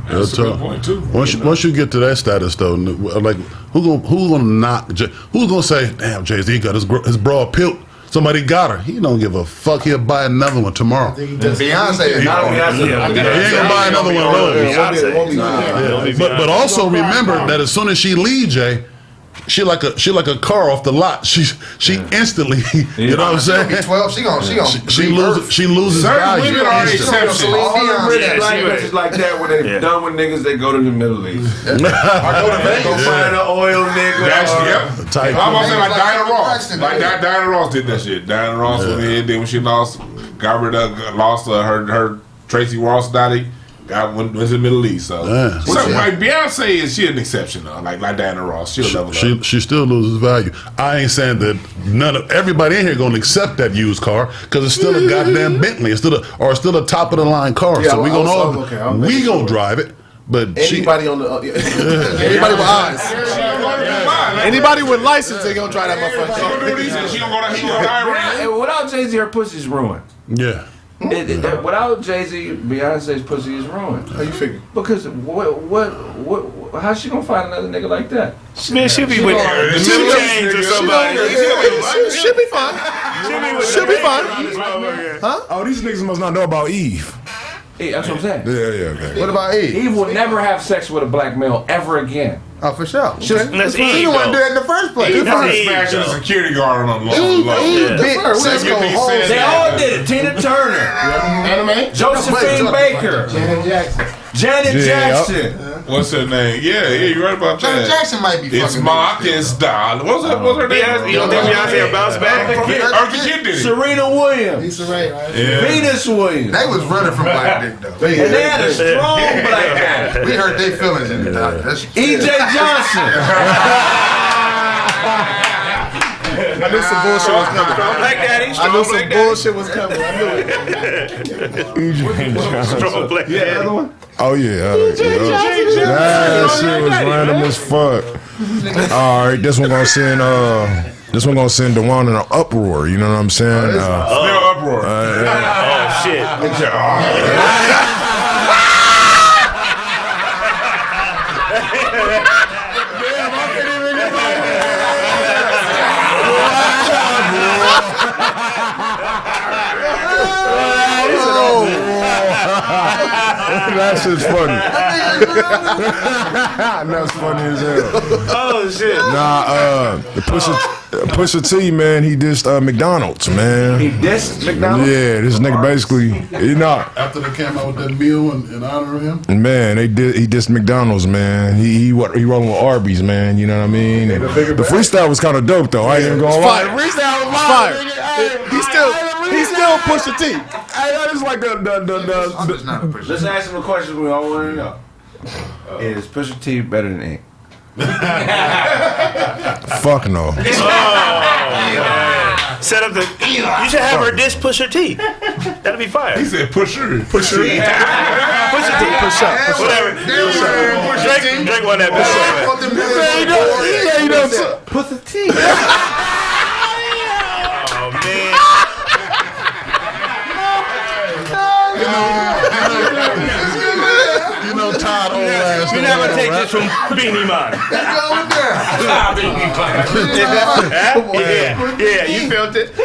That's a good point too. Once you get to that status, though, like who's gonna knock? Who's gonna say, "Damn, Jay-Z got his broad pilt"? Somebody got her. He don't give a fuck. He'll buy another one tomorrow. Beyonce. He ain't gonna buy another one of those. But also remember that as soon as she leave, Jay, she like a car off the lot. She instantly, you know what I'm saying? Be 12. She loses Certain value. women are exceptions. All the rich black bitches like that when they done with niggas, they go to the Middle East. I go to Vegas. Go find an oil nigga. That's Type I'm gonna say like Like Diana Ross. Braxton, Like man. Diana Ross did that shit. Diana Ross went ahead, then when she lost her Tracy Ross daddy. Went to the Middle East, so like Beyonce is she an exception though, like Diana Ross, she'll level up. She still loses value. I ain't saying that everybody in here gonna accept that used car because it's still a goddamn Bentley. It's still a top of the line car. Yeah, so we I'm making gonna sure. drive it. But Anybody on the anybody with eyes, anybody with license, they gonna try that motherfucker. She gonna go to And without Jay-Z, her pussy's ruined. yeah. Without Jay-Z, Beyonce's pussy is ruined. How you figure? Because how's she gonna find another nigga like that? Man, she'll be with the 2 Chainz or somebody. She'll be fine. She'll be fine. Huh? Oh, these niggas must not know about Eve. Hey, that's what I'm saying. Yeah, okay. What about Eve? Eve will never have sex with a black male ever again. Oh, for sure. That's She didn't want to do it in the first place. Eve, smashing a security guard on the Eve, low. bitch, Cisco, hoes. They all did it. Tina Turner, Anime. Josephine Baker, Janet Jackson. What's her name? Yeah, you're right about Janet that. Jackson might be It's fucking. Marcus Doll. What's her name? You don't think Beyonce will bounce back? Eartha Kitt did it. Serena Williams, Lisa Ray, right? Yeah. Venus Williams. They was running from black dick though. And they had a strong black guy. We hurt their feelings in the E.J. Johnson. I knew some bullshit was coming. Black daddy, I knew strong some black daddy. bullshit was coming. I knew it. Strong black daddy. Oh yeah, that shit was random as fuck. All right, this one gonna send Dewan in an uproar. You know what I'm saying? Still uproar. Oh, shit. That shit's funny. That's funny as hell. Oh, shit. Nah, Pusha T, man, he dissed McDonald's, man. He dissed McDonald's? Yeah, this nigga basically, After they came out with that meal in honor of him. man, he dissed McDonald's, man. He rolling with Arby's, man. You know what I mean? And the freestyle was kind of dope, though. I ain't even gonna lie. Fire. Freestyle was fire. He's still Pusha T. Hey, that is like the Let's ask him a question we all want to know. Is Pusha T better than Ink? fuck no. Set up the. You should have her diss Pusha T. That'd be fire. He said Pusher. Pusha T. Push up. Whatever. Drake won that bitch. Pusha T. Oh, man. You know Todd old ass. You're not going to take this from Beanie Man. Yeah, you felt it. I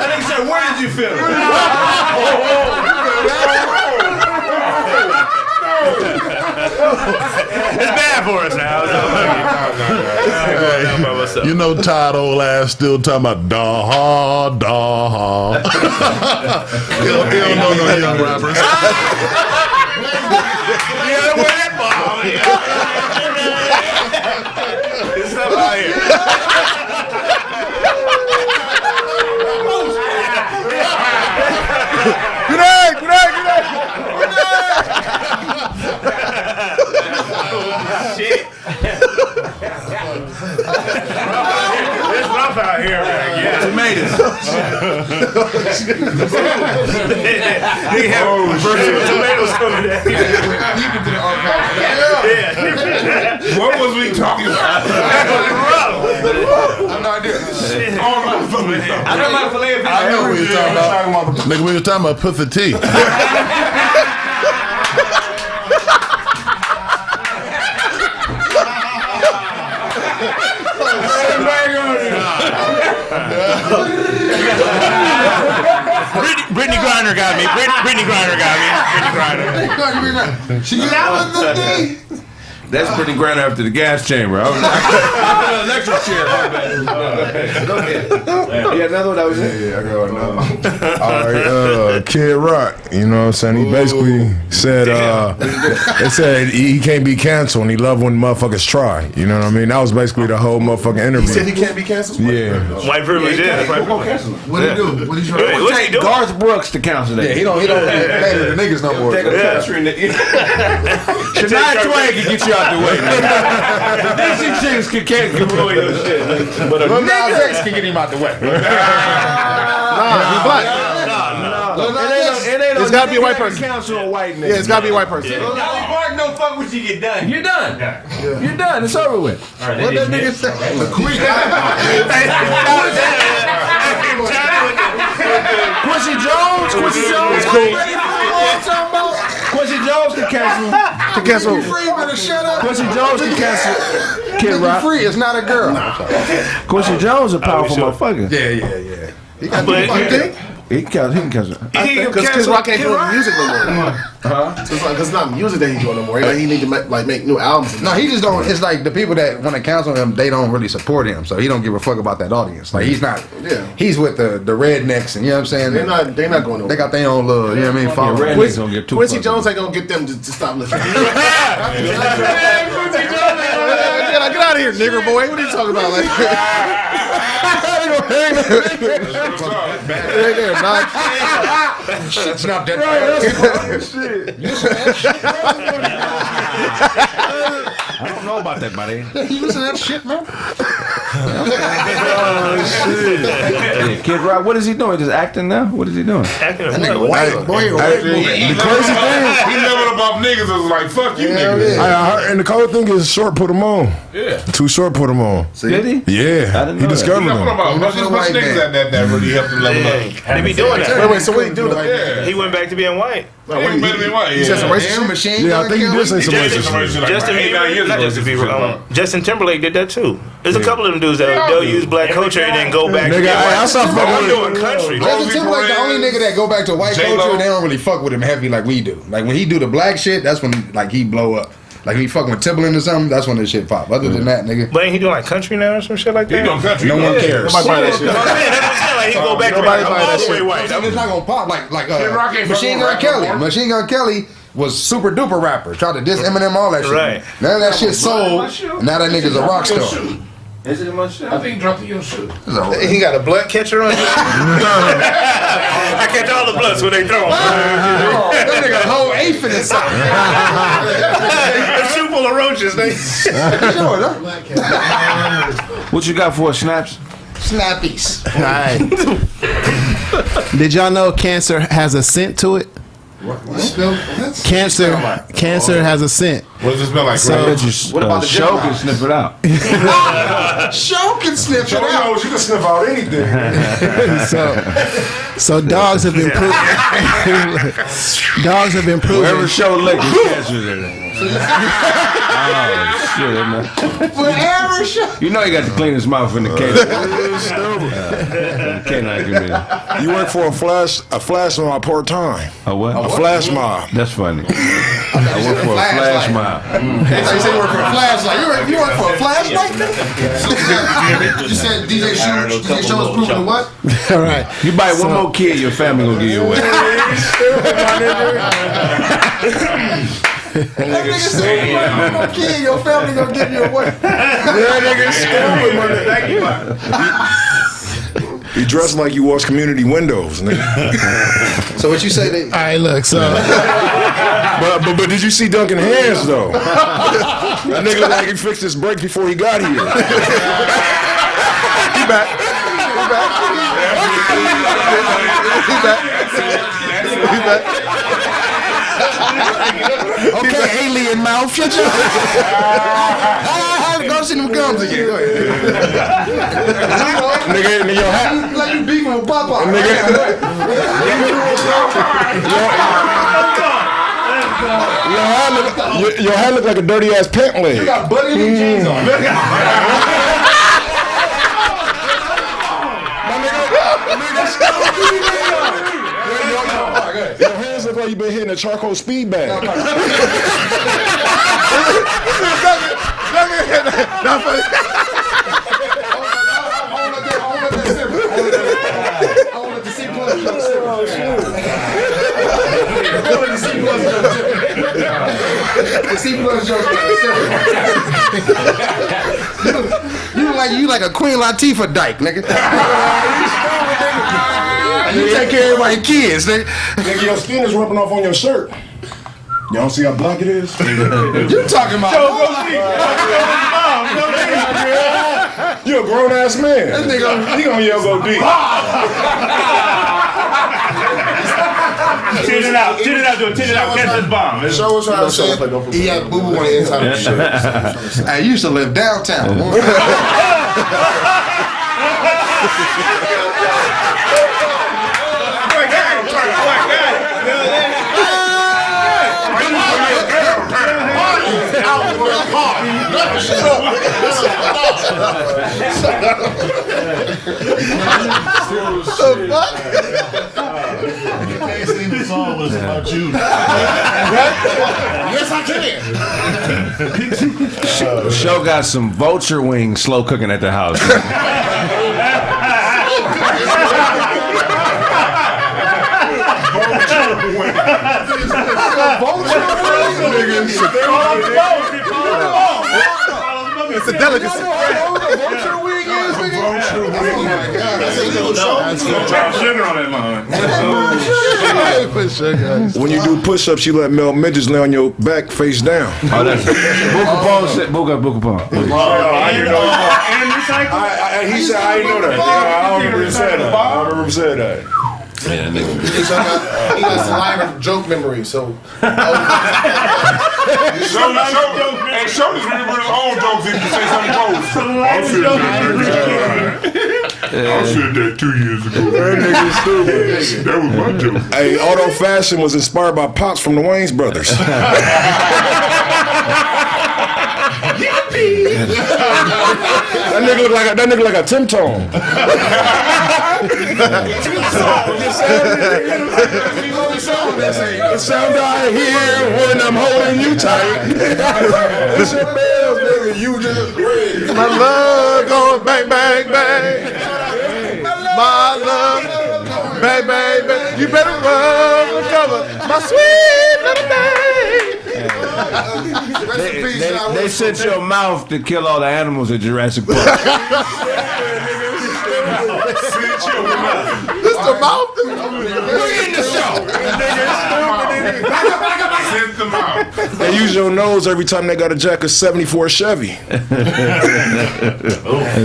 think he said, where did you feel It's bad for us now. You know Todd old ass still talking about da ha. He don't know no young rappers. Yeah, where that ball? It's stuff out here. Good night. Nigga have virtual tomatoes coming down. What was we talking about? I have no idea. I know my filet of fish. I know what you're talking about. Nigga, we were talking about pussy tea. Brittany Griner got me. Brittany Griner got me. Brittany Griner. She got the thing. That's Brittany Griner after the gas chamber. Electric chair. Go ahead. Yeah, another one that was it. Yeah, I got another one. All right, Kid Rock, you know what I'm saying? He basically said, they said he can't be canceled and he loved when motherfuckers try. You know what I mean? That was basically the whole motherfucking interview. He said he can't be canceled? Yeah. White privilege, yeah. What did he do? What did he try? Wait, what's he doing? Garth Brooks to counsel that. Yeah, he don't play with the niggas no more. Take a country and Shania Twain can get you out the way. Dixie Chicks can't ruin your shit. But a nigga can get him out the way. Nah, he's black. It's gotta be a white person. Counsel a white nigga. Yeah, it's gotta be a white person. Dolly Parton don't fuck with you, you're done. You're done. You're done. It's over with. What that nigga say? The Queen. Quincy Jones. Quincy Jones. Quincy Jones can cancel. Quincy Jones can cancel. Kid Rock. Free. It's not a girl. Quincy Jones a powerful motherfucker. Yeah. He got But- you think? He can cancel. Because Kid Rock ain't doing music no more. So it's not music that he's doing no more. He need to make new albums. No, he just don't. It's like the people that want to cancel him, they don't really support him. So he don't give a fuck about that audience. Like he's not. Yeah. He's with the rednecks, and you know what I'm saying. They're not going nowhere. They got their own little. You know what I mean? Following. rednecks don't get too Quincy fucked Jones ain't gonna get them to stop listening. Get out of here, nigger boy. What are you talking about? Like, Shit's not that. I don't know about that, buddy. You listen to that shit, man? Yeah, Kid Rock, what is he doing? Just acting now? What is he doing? Acting That nigga what? white. Boy, The crazy thing, He leveled above niggas. I was like, fuck you, niggas. I heard, and the cold thing is Short put him on. Yeah. Too Short put him on. Did he? Yeah, didn't he know discovered Talking him. about much niggas that really helped him level up. They be doing that. wait. So what he do? Yeah. He went back to being white. He better than white. He said some racist shit? Machine. Yeah, I think he did say some racist shit. Justin Bieber, not Justin Bieber. Justin Timberlake did that too. There's a couple of them dudes that they'll use black culture and then go back. Nigga, I saw I'm fucking doing country. Justin Timberlake the only nigga that go back to white J-Lo. culture. They don't really fuck with him heavy like we do. Like when he do the black shit, that's when like he blow up. Like he fucking with Timberland or something, that's when this shit pop. Other than that, nigga, But ain't he doing like country now or some shit like He that? doing country. no one cares. Nobody buy that shit. That's what I'm saying. Like he go back to Nobody like, buy all that the way shit. white. It's not gonna pop like Rock ain't Machine fucking Gun rap Kelly. no more. Machine Gun Kelly was super duper rapper. Tried to diss Eminem, all that shit. Right. None of that shit sold. Now that nigga's a rock star. Is it in my shit? I think he dropped in your shoe. He got a blood catcher on. I catch all the bloods when they throw them. That nigga a whole eighth in his side. A shoe full of roaches. What you got for us, Snaps? Snappies. All right. Did y'all know cancer has a scent to it? Cancer has a scent. What does it smell like? So- Greg? What about the show Gemini? can sniff it out. Show can sniff it You out. know, she can sniff out anything. So dogs have been proven. Dogs have been proven. Wherever show lick is cancer in it. Oh shit, man. Whatever show. You know he got to clean his mouth in the case. Canine committee. You work for a flash mob part time. A what? A flash mob. That's funny. I work for a flash mob. They say you work for a flashlight. You work for a flashlight? You said DJ Show's proving what? All right. You bite one more kid, your family gonna give you away. That nigga said you work for a kid, your family gonna give you away. That nigga stupid, man. You dress like you wash community windows, nigga. So what you say? All right. Look. So But did you see Duncan hands though? That nigga look like he fixed his brake before he got here. He back. Okay, alien mouth, shut your go see them gums again. Go ahead. Nigga, your hat. Like you beefing with Papa. Your hair look like a dirty ass pant leg. You got Buddy Lee jeans on. Your hands look like you been hitting a charcoal speed bag. You like a Queen Latifah dyke, nigga. You take care of everybody's kids, nigga. Nigga, your skin is rubbing off on your shirt. You don't see how black it is? You talking about? You a grown ass man. This nigga, he gonna yell go deep. Tune it out, catch this bomb. Show us how to say it. He had boo-boo on the inside of the shirt. I used to live downtown. Yes, I can. Show got some vulture wings slow cooking at the house. It's a delicacy. Vulture wing is, nigga. When you do push-ups, you let male midgets lay on your back face down. Oh, that's Buka Pong. He said, I didn't know that. I don't remember him saying that. I don't remember him saying that. Yeah, nigga. He got saliva joke memory, so. Show this remember his own jokes if you say something close. I said that 2 years ago. That nigga's stupid. That was my joke. Hey, auto fashion was inspired by Pops from the Wayans brothers. That nigga look like a Tim Tone. The sound I hear when I'm holding you tight. It's your bells, nigga. You just red. My love going bang, bang, bang. My love, bang, bang, bang. You better run the cover. My sweet little thing. They sent your mouth to kill all the animals at Jurassic Park. This the mouth? We're in the show. Send them out. They use your nose every time they got to jack a 74 Chevy. That's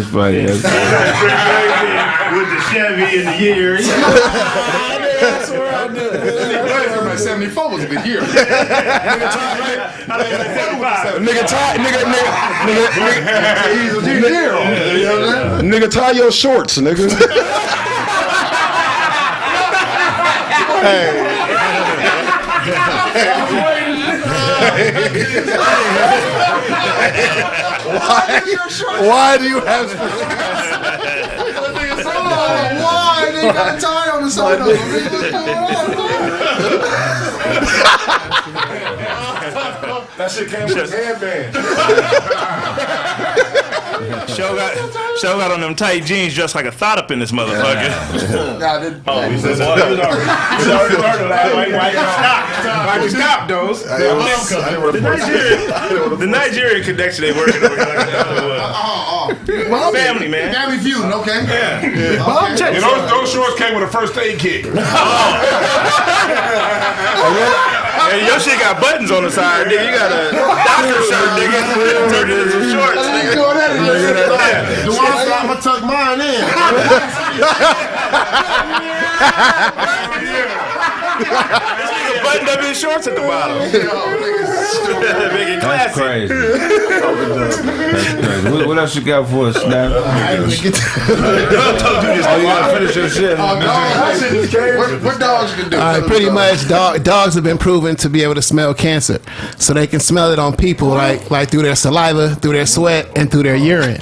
funny. With the Chevy in the years. That's where I did. 74 was a good year. Nigga, tie your shorts, nigga. Why do you have Why? They got a tie on the side of it. That shit came with his headband. Show got on them tight jeans dressed like a thought up in this motherfucker. He said, well, he was already started last night. Why you stop those? The Nigerian connection they working over here. Well, Family, man. Family feud, okay? Yeah. Bob, check And those shorts came with a first aid kit. Hey, Hey, your shit got buttons on the side, nigga. You got a doctor shirt, nigga. Turn it into some shorts, nigga. The one side, I'm gonna tuck mine in. This nigga buttoned up his shorts at the bottom. Make it That's classy. crazy. That's crazy. What else you got for us, Snap? Don't do this. Oh, you gotta finish your shit. What dogs can do? Pretty much, dogs have been proven to be able to smell cancer, so they can smell it on people, like through their saliva, through their sweat, and through their urine.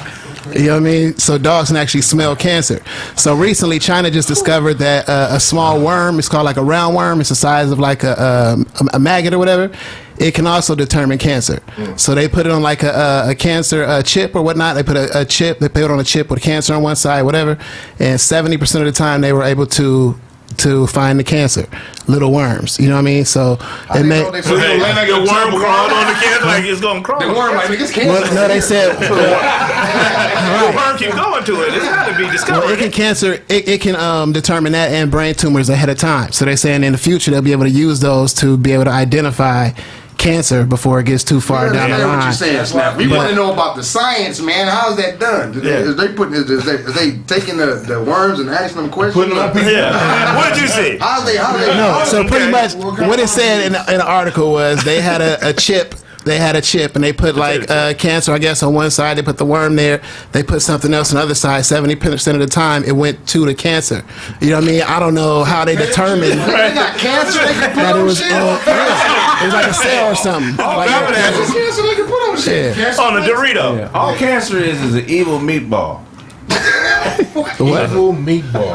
You know what I mean? So dogs can actually smell cancer. So recently, China just discovered that a small worm, it's called like a roundworm, it's the size of like a maggot or whatever. It can also determine cancer. So they put it on like a cancer chip or whatnot. They put a chip, they put it on a chip with cancer on one side, whatever. And 70% of the time they were able to find the cancer, little worms. You know what I mean? So it may. Like a worm crawled on the cancer, like it's gonna crawl. The worm, like niggas cancer. Well, no, they said The worm keep going to it. It's gotta be discovered. it can cancer. It can determine that and brain tumors ahead of time. So they're saying in the future they'll be able to use those to be able to identify cancer before it gets too far down the line. What you're saying, Snap. We want to know about the science, man. How's that done? Is they taking the worms and asking them questions? Putting them up. Yeah. What did you see? How they? No, so pretty much what it said in the article was they had a chip. They had a chip and they put like cancer, I guess, on one side. They put the worm there. They put something else on the other side. 70% of the time, it went to the cancer. You know what I mean? I don't know how they determined They got cancer. They can put that it on was. shit. It was like a cell or something. Like Cancer. They can put on shit. On a Dorito. All cancer is an evil meatball. Evil meatball. All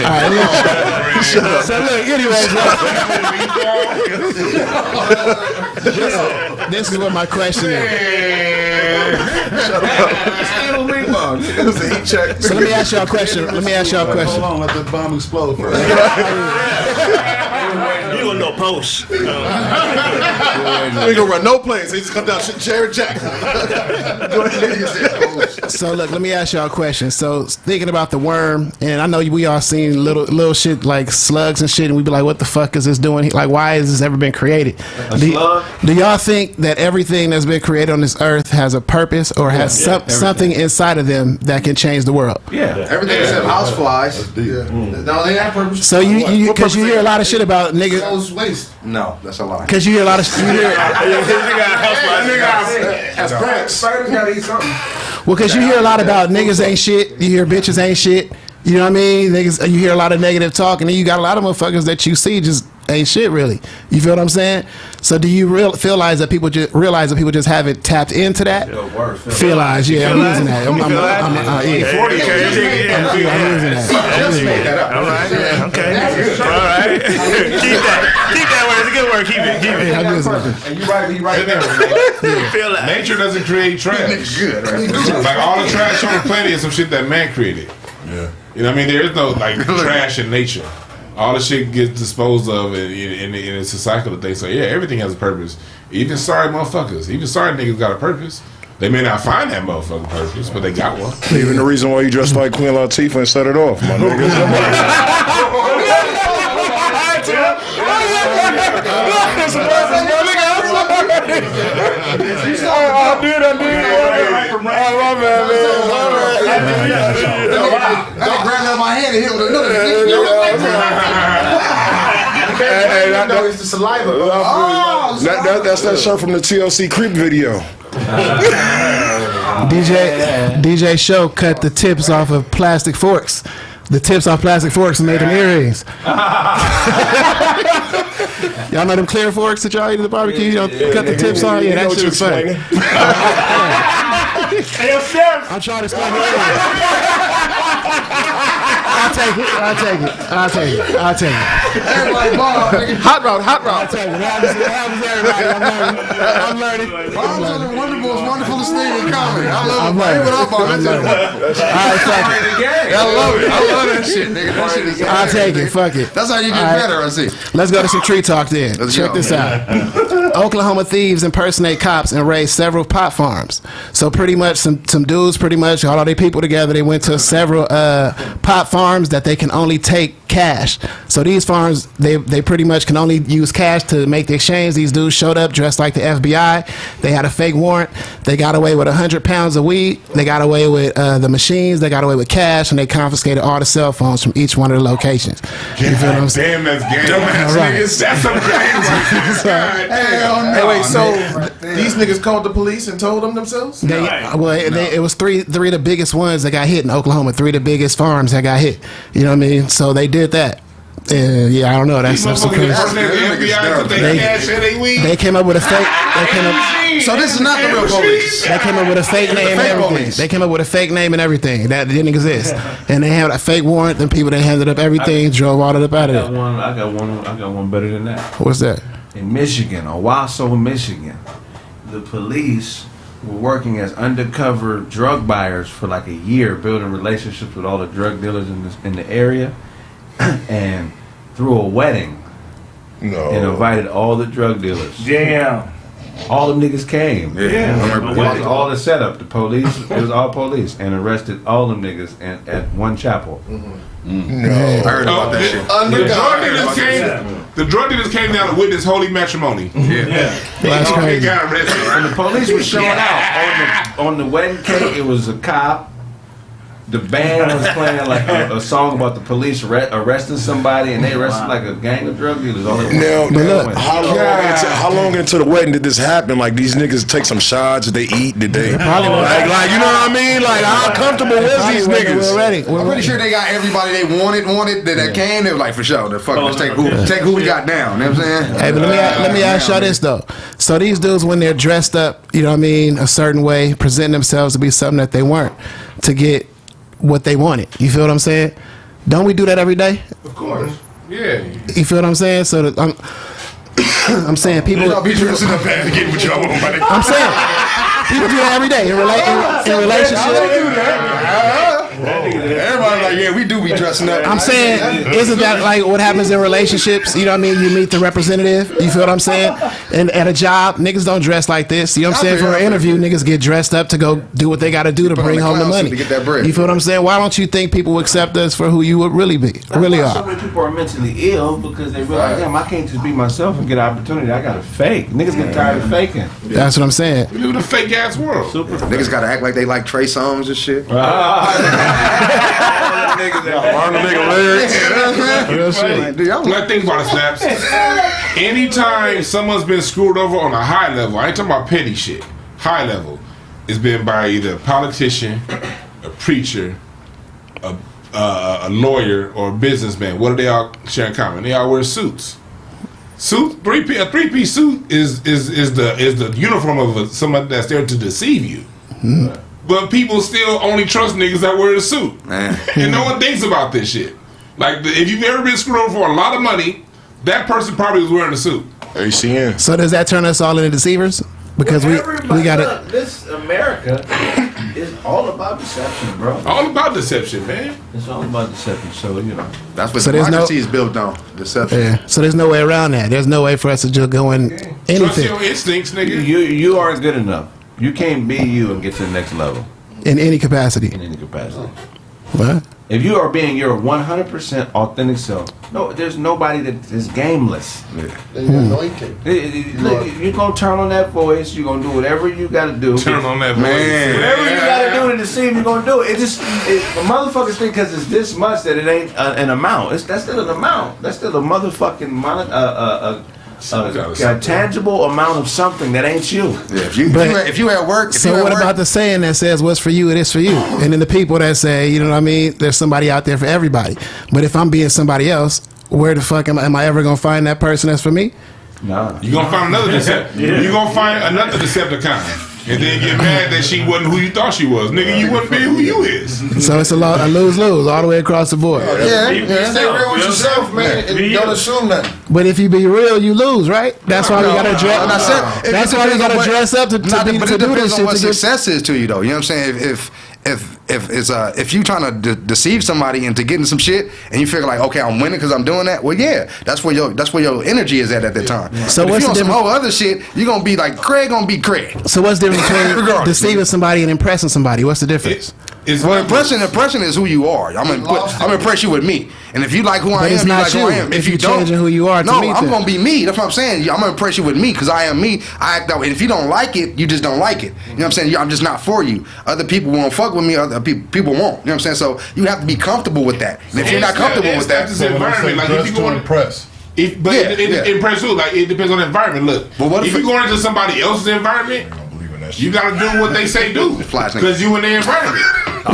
right, so look, anyways, this is what my question is. Evil meatball. It was a heat check. So let me ask y'all a question. Hold on, let the bomb explode first. You gonna know post. We gonna run no plays. He just come down Jared Jackson. So look, let me ask y'all a question. So thinking about the worm, and I know we all seen little shit like slugs and shit, and we be like, what the fuck is this doing? Like, why has this ever been created? Do y'all think that everything that's been created on this earth has a purpose or has something inside of them that can change the world? Yeah. Everything except houseflies. No, they have purpose. So because you hear a lot of shit about niggas. Waste. No, that's a lie. Because you hear a lot of Spiders gotta eat something. well, because you hear a lot about niggas ain't shit. You hear bitches ain't shit. You know what I mean? Niggas, you hear a lot of negative talk, and then you got a lot of motherfuckers that you see just ain't shit really. You feel what I'm saying? So do you realize that people just haven't tapped into that? Realize, yeah, I'm using that. I'm using that. All right. Okay. All right. Keep that word. It's a good word. Keep it. I'm using that. And you right there. Feel that. Nature doesn't create trash. Good, right? Like all the trash on the planet is some shit that man created. Yeah. You know what I mean? There is no like trash in nature. All the shit gets disposed of, and it's a cycle of things. So yeah, everything has a purpose. Even sorry motherfuckers, even sorry niggas got a purpose. They may not find that motherfucking purpose, but they got one. Even the reason why you dressed like Queen Latifah and set it off, my nigga. I did. Don't grab out my hand and hit with another. No, it's the saliva. That's that shirt from the TLC Creep video. DJ Show cut the tips off of plastic forks. The tips off plastic forks and made them earrings. Y'all know them clear forks that y'all eat at the barbecue? Y'all cut the tips off? Yeah, that shit was funny. I'm trying to explain it. I'll take it. Hot route. I'll take it. That happens to everybody. I'm learning. Bombs are the wonderfulest thing in comedy. I love I'm it. learning. What up on All right, fuck it. I love that shit, nigga. That shit is I'll take it. Fuck it. That's how you get All right. better, I see. Let's go to some tree talk then. Let's Check go. this out. Oklahoma thieves impersonate cops and raid several pot farms. So pretty much some dudes, all their people together, they went to several pot farms that they can only take cash. So these farms, they pretty much can only use cash to make the exchange. These dudes showed up dressed like the FBI. They had a fake warrant. They got away with 100 pounds of weed. They got away with the machines. They got away with cash, and they confiscated all the cell phones from each one of the locations. You feel what I'm saying? Damn, that's game. Niggas. That's some game. Hey, wait, so these niggas called the police and told them themselves? It was three of the biggest ones that got hit in Oklahoma. 3 of the biggest farms that got hit. You know what I mean? So they did that. And yeah, I don't know. That's some crazy. They came up with a fake. So this is not the real police. They came up with a fake name and everything. They came up with a fake name and everything that didn't exist. And they had a fake warrant. Then people that handed up everything drove all of it out of there. I got one better than that. What's that? In Michigan, Owasso, Michigan, the police were working as undercover drug buyers for like a year, building relationships with all the drug dealers in the area, and threw a wedding and invited all the drug dealers. Damn. All them niggas came. Yeah. It was all the setup. The police, it was all police, and arrested all them niggas at one chapel. I heard about that shit. The drug dealers came down to witness holy matrimony. That's crazy. They got arrested. And the police were showing out on the wedding cake. It was a cop. The band was playing like a song about the police arresting somebody, and they arrested like a gang of drug dealers. How long into the wedding did this happen? Like these niggas take some shots? Did they eat? Did they Probably like you know what I mean? Like how comfortable was these niggas? I'm pretty sure they got everybody they wanted that came. They were like, for sure, the fuck, let's take who we got down. You know what I'm saying? Hey, but let me ask y'all this though. So these dudes, when they're dressed up, you know what I mean, a certain way, present themselves to be something that they weren't, to get what they wanted. You feel what I'm saying? Don't we do that every day? Of course. Yeah. You feel what I'm saying? So that I'm saying people. Y'all be dressing up bad to get what y'all want, buddy. I'm saying people do that every day in relationship. Everybody like, yeah, we do be dressing up. I'm saying, isn't that like what happens in relationships? You know what I mean? You meet the representative. You feel what I'm saying? And at a job, niggas don't dress like this. You know what I'm saying? For an interview, niggas get dressed up to go do what they got to do to bring home the money. To get that bread. You feel what I'm saying? Why don't you think people accept us for who you would really be? Really are. So many people are mentally ill because they realize, damn, I can't just be myself and get an opportunity. I got to fake. Niggas get tired of faking. That's what I'm saying. We live in a fake ass world. Niggas got to act like they like Trey Songz and shit. Learn the nigga lyrics. Like, think about it, Snaps. Anytime someone's been screwed over on a high level, I ain't talking about petty shit. High level, it's been by either a politician, a preacher, a lawyer, or a businessman. What do they all share in common? They all wear suits. A three-piece suit is the uniform of someone that's there to deceive you. Mm-hmm. But people still only trust niggas that wear a suit. Man. And no one thinks about this shit. Like, if you've ever been screwed over for a lot of money, that person probably was wearing a suit. ACN. So does that turn us all into deceivers? Because we got it. This America is all about deception, bro. All about deception, man. It's all about deception. So, you know. That's what democracy is built on. Deception. Yeah. So there's no way around that. There's no way for us to just go in anything. Trust your instincts, nigga. You aren't good enough. You can't be you and get to the next level. In any capacity. In any capacity. What? If you are being your 100% authentic self, no, there's nobody that is gameless. You're going to turn on that voice. You're going to do whatever you got to do. Turn on that voice. Whatever you got to do to deceive, you're going to do it. Motherfuckers think because it's this much that it ain't an amount. That's still an amount. That's still a motherfucking a tangible amount of something that ain't you. Yeah, if you at work. About the saying that says what's for you, it is for you? And then the people that say, you know what I mean, there's somebody out there for everybody. But if I'm being somebody else, where the fuck am I ever gonna find that person that's for me? Nah. You're gonna find another Decepticon. You're gonna find another Decepticon. And then get mad that she wasn't who you thought she was. Nigga, you wouldn't be who you is. So it's a lose-lose all the way across the board. Stay real with yourself, man, and don't assume nothing. But if you be real, you lose, right? That's why we gotta dress. That's why we gotta dress up to do this shit. But it depends on what success is to you, though. You know what I'm saying? If you trying to deceive somebody into getting some shit and you figure like, okay, I'm winning because I'm doing that, well, yeah, that's where your energy is at that time. So but what's if you on the some whole other shit, you're gonna be like Kraig gonna be Kraig. So what's the difference between deceiving somebody and impressing somebody? What's the difference? impression is who you are. I'm gonna impress you with me. And if you like who I am, you like who I am. If you don't, changing who you are, no, I'm gonna be me. That's what I'm saying. I'm gonna impress you with me because I am me. I act that way. And if you don't like it, you just don't like it. You know what I'm saying? I'm just not for you. Other people won't fuck with me. Other people won't. You know what I'm saying? So you have to be comfortable with that. And if you're not comfortable with that, this environment, like if you go to impress. Impress who? Like it depends on the environment. Look, if you're going into somebody else's environment, you gotta do what they say do because you in the environment.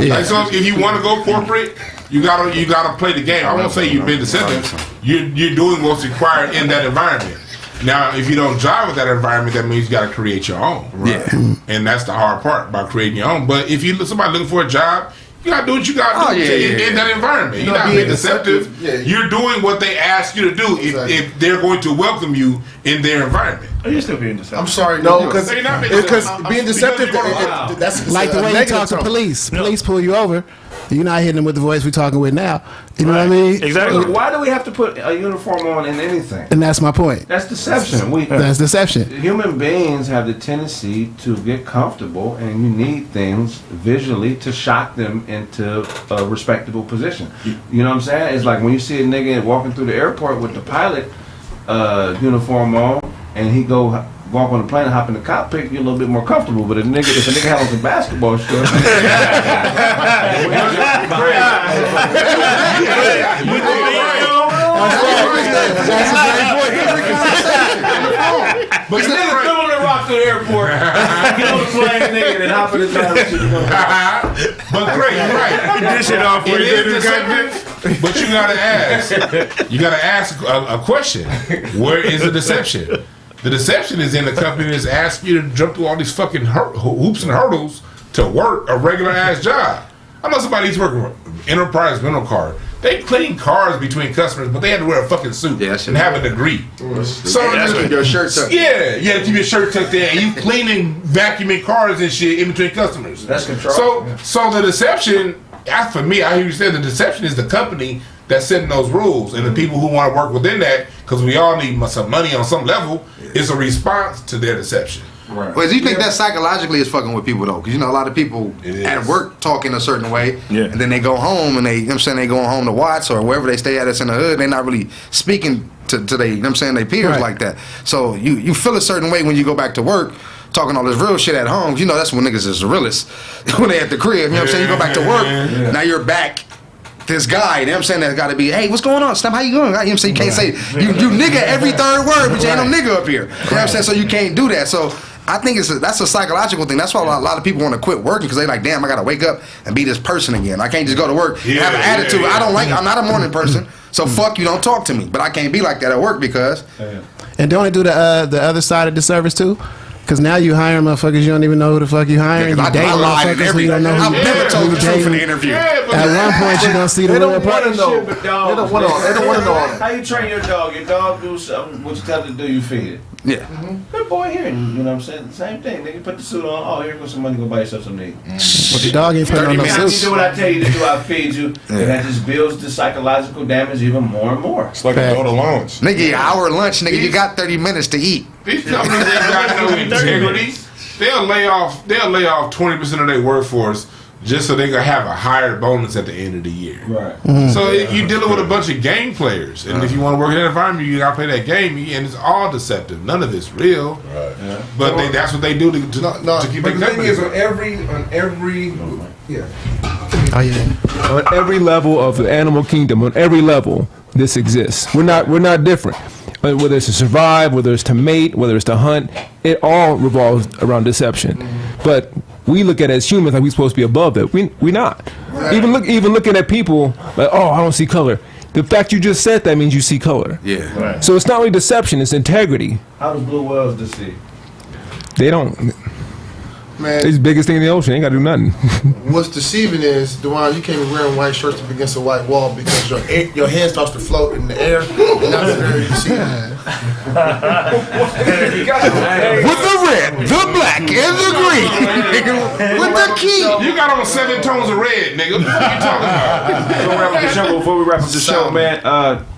Like, so if you want to go corporate, you gotta play the game. I won't say you've been deceptive. You're doing what's required in that environment. Now, if you don't jive with that environment, that means you got to create your own. Yeah, and that's the hard part about creating your own. But if you somebody looking for a job, you gotta do what you gotta do in that environment. You're not being deceptive. You're doing what they ask you to do if they're going to welcome you in their environment. Are you still being deceptive? I'm sorry, no, because being deceptive, that's like the way you talk to police. Police pull you over. You're not hitting them with the voice we're talking with now. You know what I mean? Exactly. Why do we have to put a uniform on in anything? And that's my point. That's deception. That's deception. Human beings have the tendency to get comfortable, and you need things visually to shock them into a respectable position. You know what I'm saying? It's like when you see a nigga walking through the airport with the pilot uniform on, and he go walk on the plane and hop in the cockpit, you're a little bit more comfortable. But if a nigga had on some basketball shorts, but the nigga come on the rock to the airport, get on the plane, nigga, and hop in the driver's seat. But Kraig, you're right. Dish it off for you. But you gotta ask. You gotta ask a question. Where is the deception? The deception is in the company that's asking you to jump through all these fucking hoops and hurdles to work a regular ass job. I know somebody's working with Enterprise Rental Car. They clean cars between customers, but they had to wear a fucking suit and have a degree. So that's keep your shirt tucked. Yeah, you had to keep your shirt tucked in, and you cleaning, vacuuming cars and shit in between customers. That's control. So the deception, for me, I hear you say the deception is the company that's setting those rules, and the people who want to work within that, because we all need some money on some level, is a response to their deception. Right. Well, do you think that psychologically is fucking with people though? Because you know a lot of people at work talk in a certain way, and then they go home and they, you know what I'm saying, they going home to Watts or wherever they stay at us in the hood. They're not really speaking to they, you know what I'm saying, they peers like that. So you feel a certain way when you go back to work. Talking all this real shit at home, you know that's when niggas is the realest. When they at the crib, you know what I'm saying? You go back to work, now you're back. This guy, you know what I'm saying, that's got to be, hey, what's going on, Snap? How you doing? You know what I'm saying? You can't say, you nigga every third word, but you ain't no nigga up here. You know what I'm saying? So you can't do that. So I think that's a psychological thing. That's why a lot of people want to quit working because they like, damn, I got to wake up and be this person again. I can't just go to work and have an attitude. I'm not a morning person, so fuck you, don't talk to me. But I can't be like that at work because. And don't it do the other side of the service too? Because now you hiring motherfuckers you don't even know who the fuck you hiring. You dating motherfuckers who you don't know who I've never told the truth in the interview. At one point you don't see the real part. They don't want to know. How you train your dog? Your dog do something, what you tell it to do, you feed it. Yeah. Good boy here, you know what I'm saying? Same thing, nigga. Put the suit on. Oh, here goes some money. Go buy yourself some meat. But the dog ain't putting on no You suit. do what I tell you to do. I feed you, and that just builds the psychological damage even more and more. It's like a total loans. Nigga, your hour lunch, nigga, you got 30 minutes to eat. These companies ain't got no integrity. They'll lay off 20% of their workforce just so they can have a higher bonus at the end of the year. Right. So you're dealing with a bunch of game players, and if you want to work in that environment, you gotta play that game, and it's all deceptive. None of it's real. Right. Yeah. But that's what they do to keep their company. But the thing is, on every level of the animal kingdom, on every level, this exists. We're not different. But whether it's to survive, whether it's to mate, whether it's to hunt, it all revolves around deception. But we look at it as humans like we're supposed to be above it. We're not. Right. Even looking at people like, oh, I don't see color. The fact you just said that means you see color. Yeah. Right. So it's not really deception; it's integrity. How does blue whales deceive? They don't. Man, it's the biggest thing in the ocean. They ain't got to do nothing. What's deceiving is, Dewan, you can't be wearing white shirts up against a white wall because your hand starts to float in the air, and that's very deceiving. With the red, the black, and the green. With the key. You got on 7 tones of red, nigga. What are you talking about? Before we wrap up the show, man,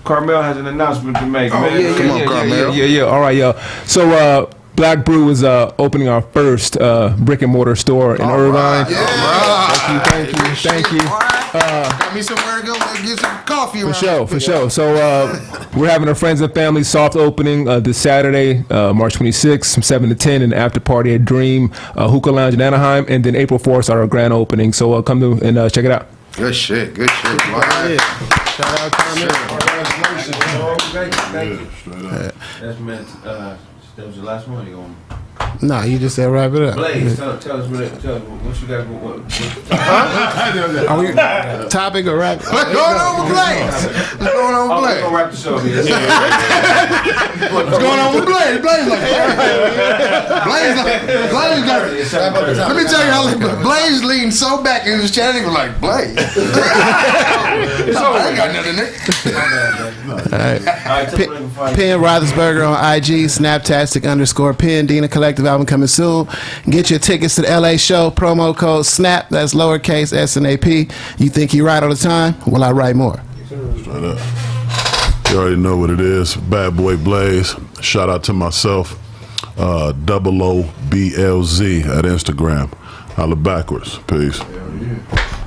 Carmel has an announcement to make. Man. Come on, Carmel. Yeah. All right, yo. So, Black Brew is opening our first brick and mortar store in Irvine. Yeah. Thank you. Got me somewhere to go get some coffee. For sure. So we're having our friends and family soft opening this Saturday, March 26th, from 7 to 10, and after party at Dream Hookah Lounge in Anaheim, and then April 4th our grand opening. So come to and check it out. Good shit. Wow. Yeah. Shout out Kanye. Thank you. That's meant. That was the last one. You going? Nah, you just said wrap it up. Blaze, tell us what you got. Are we topic or wrap? What's going on with Blaze? We're gonna wrap the show here. What's going on with Blaze? Blaze got it. Let me tell you how Blaze leaned so back in his chair. He was like, Blaze. I ain't got nothing there. Penn Roethlisberger on IG, Snaptastic_Penn, Dina Collective album coming soon. Get your tickets to the LA show. Promo code SNAP. That's lowercase SNAP. You think he right all the time? Well, I write more. Straight up. You already know what it is. Bad Boy Blaze. Shout out to myself. OOBLZ at Instagram. Holla backwards. Peace.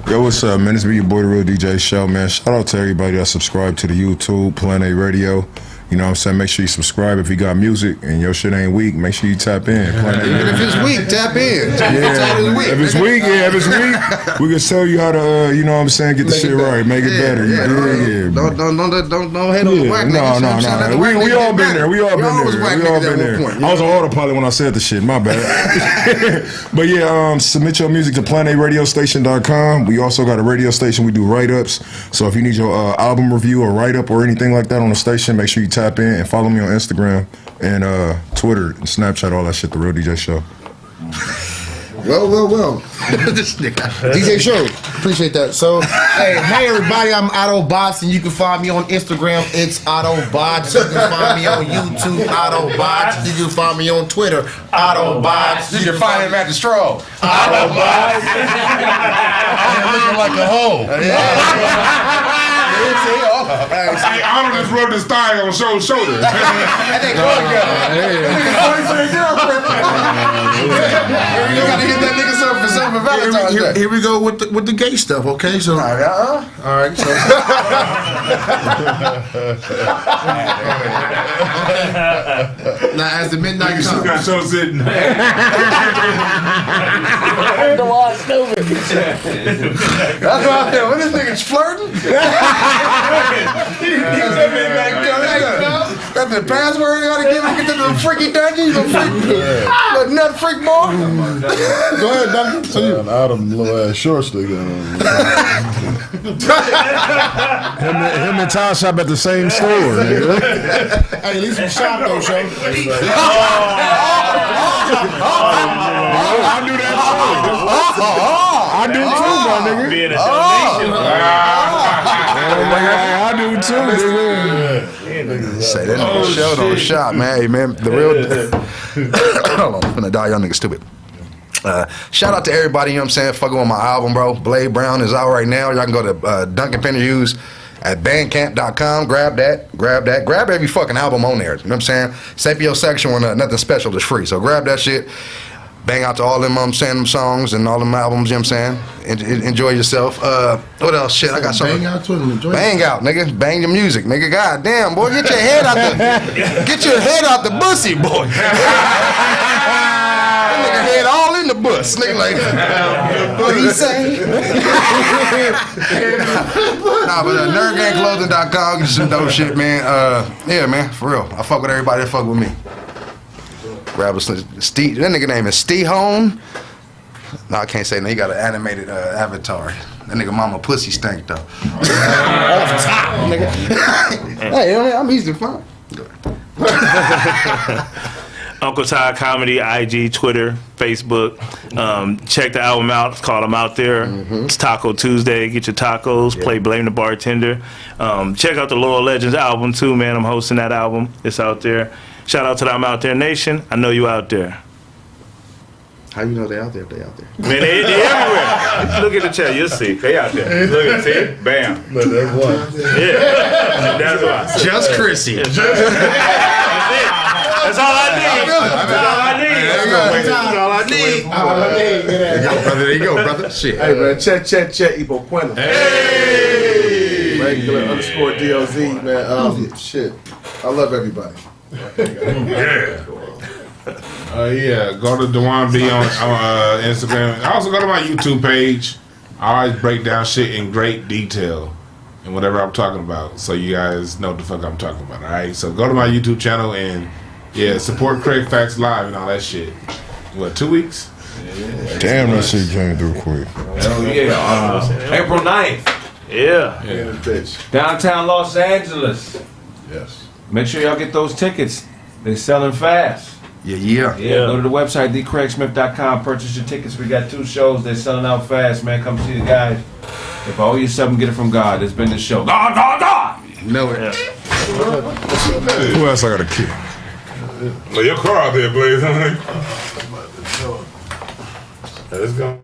Yo, what's up, man? This be your boy, the Real DJ Show, man. Shout out to everybody that subscribe to the YouTube, Planet Radio. You know what I'm saying? Make sure you subscribe if you got music and your shit ain't weak. Make sure you tap in. Even if it's weak, tap in. If it's weak, we can tell you how to, you know what I'm saying, get the shit right, make it better. Don't head on the whack niggas. No. We all been there. We all been there. I was on autopilot when I said the shit. My bad. But yeah, submit your music to PlanetRadiostation.com. We also got a radio station. We do write-ups. So if you need your album review or write-up or anything like that on the station, make sure you tap in and follow me on Instagram and Twitter and Snapchat, all that shit, The Real DJ Show. Well. This nigga. DJ Show, appreciate that. So, hey everybody, I'm Autobots, and you can find me on Instagram. It's Autobots. You can find me on YouTube, Autobots. You can find me on Twitter, Autobots. You can find him at the Stroll. Autobots. I'm looking like a hoe. Hey, Arnold just rubbed his thigh on Show's shoulder. And they go together. You gotta hit that nigga for Valentine's Day. Here we go with the gay stuff, okay? So, all right. So, now as the midnight comes, got Show sitting. That's right there. When this nigga's flirting. That's the password you gotta give him to get to the freaky dungeon. You gonna freak, little nut freak boy. go ahead, Duncan. So you. Adam little ass short stick. Him and Ty shop at the same store, nigga. Hey, at least we shop though, show. I do that too. I do too, my nigga. Being a donation. I do too, nigga. Say that nigga Show don't shop, man. Hey, man, the real. Hold on, I'm gonna die, y'all niggas stupid. Shout out to everybody, you know what I'm saying, fucking with my album, bro. Blade Brown is out right now. Y'all can go to Duncan Penny Hughes at bandcamp.com. Grab that. Grab every fucking album on there. You know what I'm saying? Sapiosexual and nothing special is free. So grab that shit. Bang out to all them, I'm saying, them songs and all them albums, you know what I'm saying? Enjoy yourself. What else? Shit, I got something. Bang out to it and enjoy. Bang out, nigga. Bang your music, nigga. God damn, boy. Get your head out the bussy, boy. That nigga head all in the bus. Nigga like, what he say? Nah, but nerdgangclothing.com, get some dope shit, man. Yeah, man, for real. I fuck with everybody that fuck with me. Grab a Steve. That nigga name is Steve Hone. No, I can't say no. He got an animated avatar. That nigga mama pussy stank though. Off top, nigga. Hey, I'm easy to find. Uncle Ty Comedy, IG, Twitter, Facebook. Check the album out. It's called I'm Out There. It's Taco Tuesday. Get your tacos. Play Blame the Bartender. Check out the Loyal Legends album too, man. I'm hosting that album. It's out there. Shout out to the I'm Out There Nation. I know you out there. How you know they out there if they out there? Man, they everywhere. Look at the chat. You'll see. They out there. Look at it. Bam. But that's one. Yeah. That's why. Just Chrissy. That's it. That's all I need. That's all I need. There you go, brother. Shit. Hey, man, check, Ibo Quentin. Hey! Regular _DOZ, man. Shit. I love everybody. Yeah. Go to Dewan B on Instagram. Also go to my YouTube page. I always break down shit in great detail and whatever I'm talking about, so you guys know what the fuck I'm talking about. All right. So go to my YouTube channel and support Kraig Facts Live and all that shit. What, 2 weeks? Damn, that shit came through quick. Hell yeah. April 9th. Yeah. Downtown Los Angeles. Yes. Make sure y'all get those tickets. They're selling fast. Yeah. Go to the website, thecraigsmith.com. Purchase your tickets. We got 2 shows. They're selling out fast, man. Come see the guys. If I owe you something, get it from God. It's been the show. God. You know it. Who else I got a kid? Well, your car out there, Blaze. Let's go.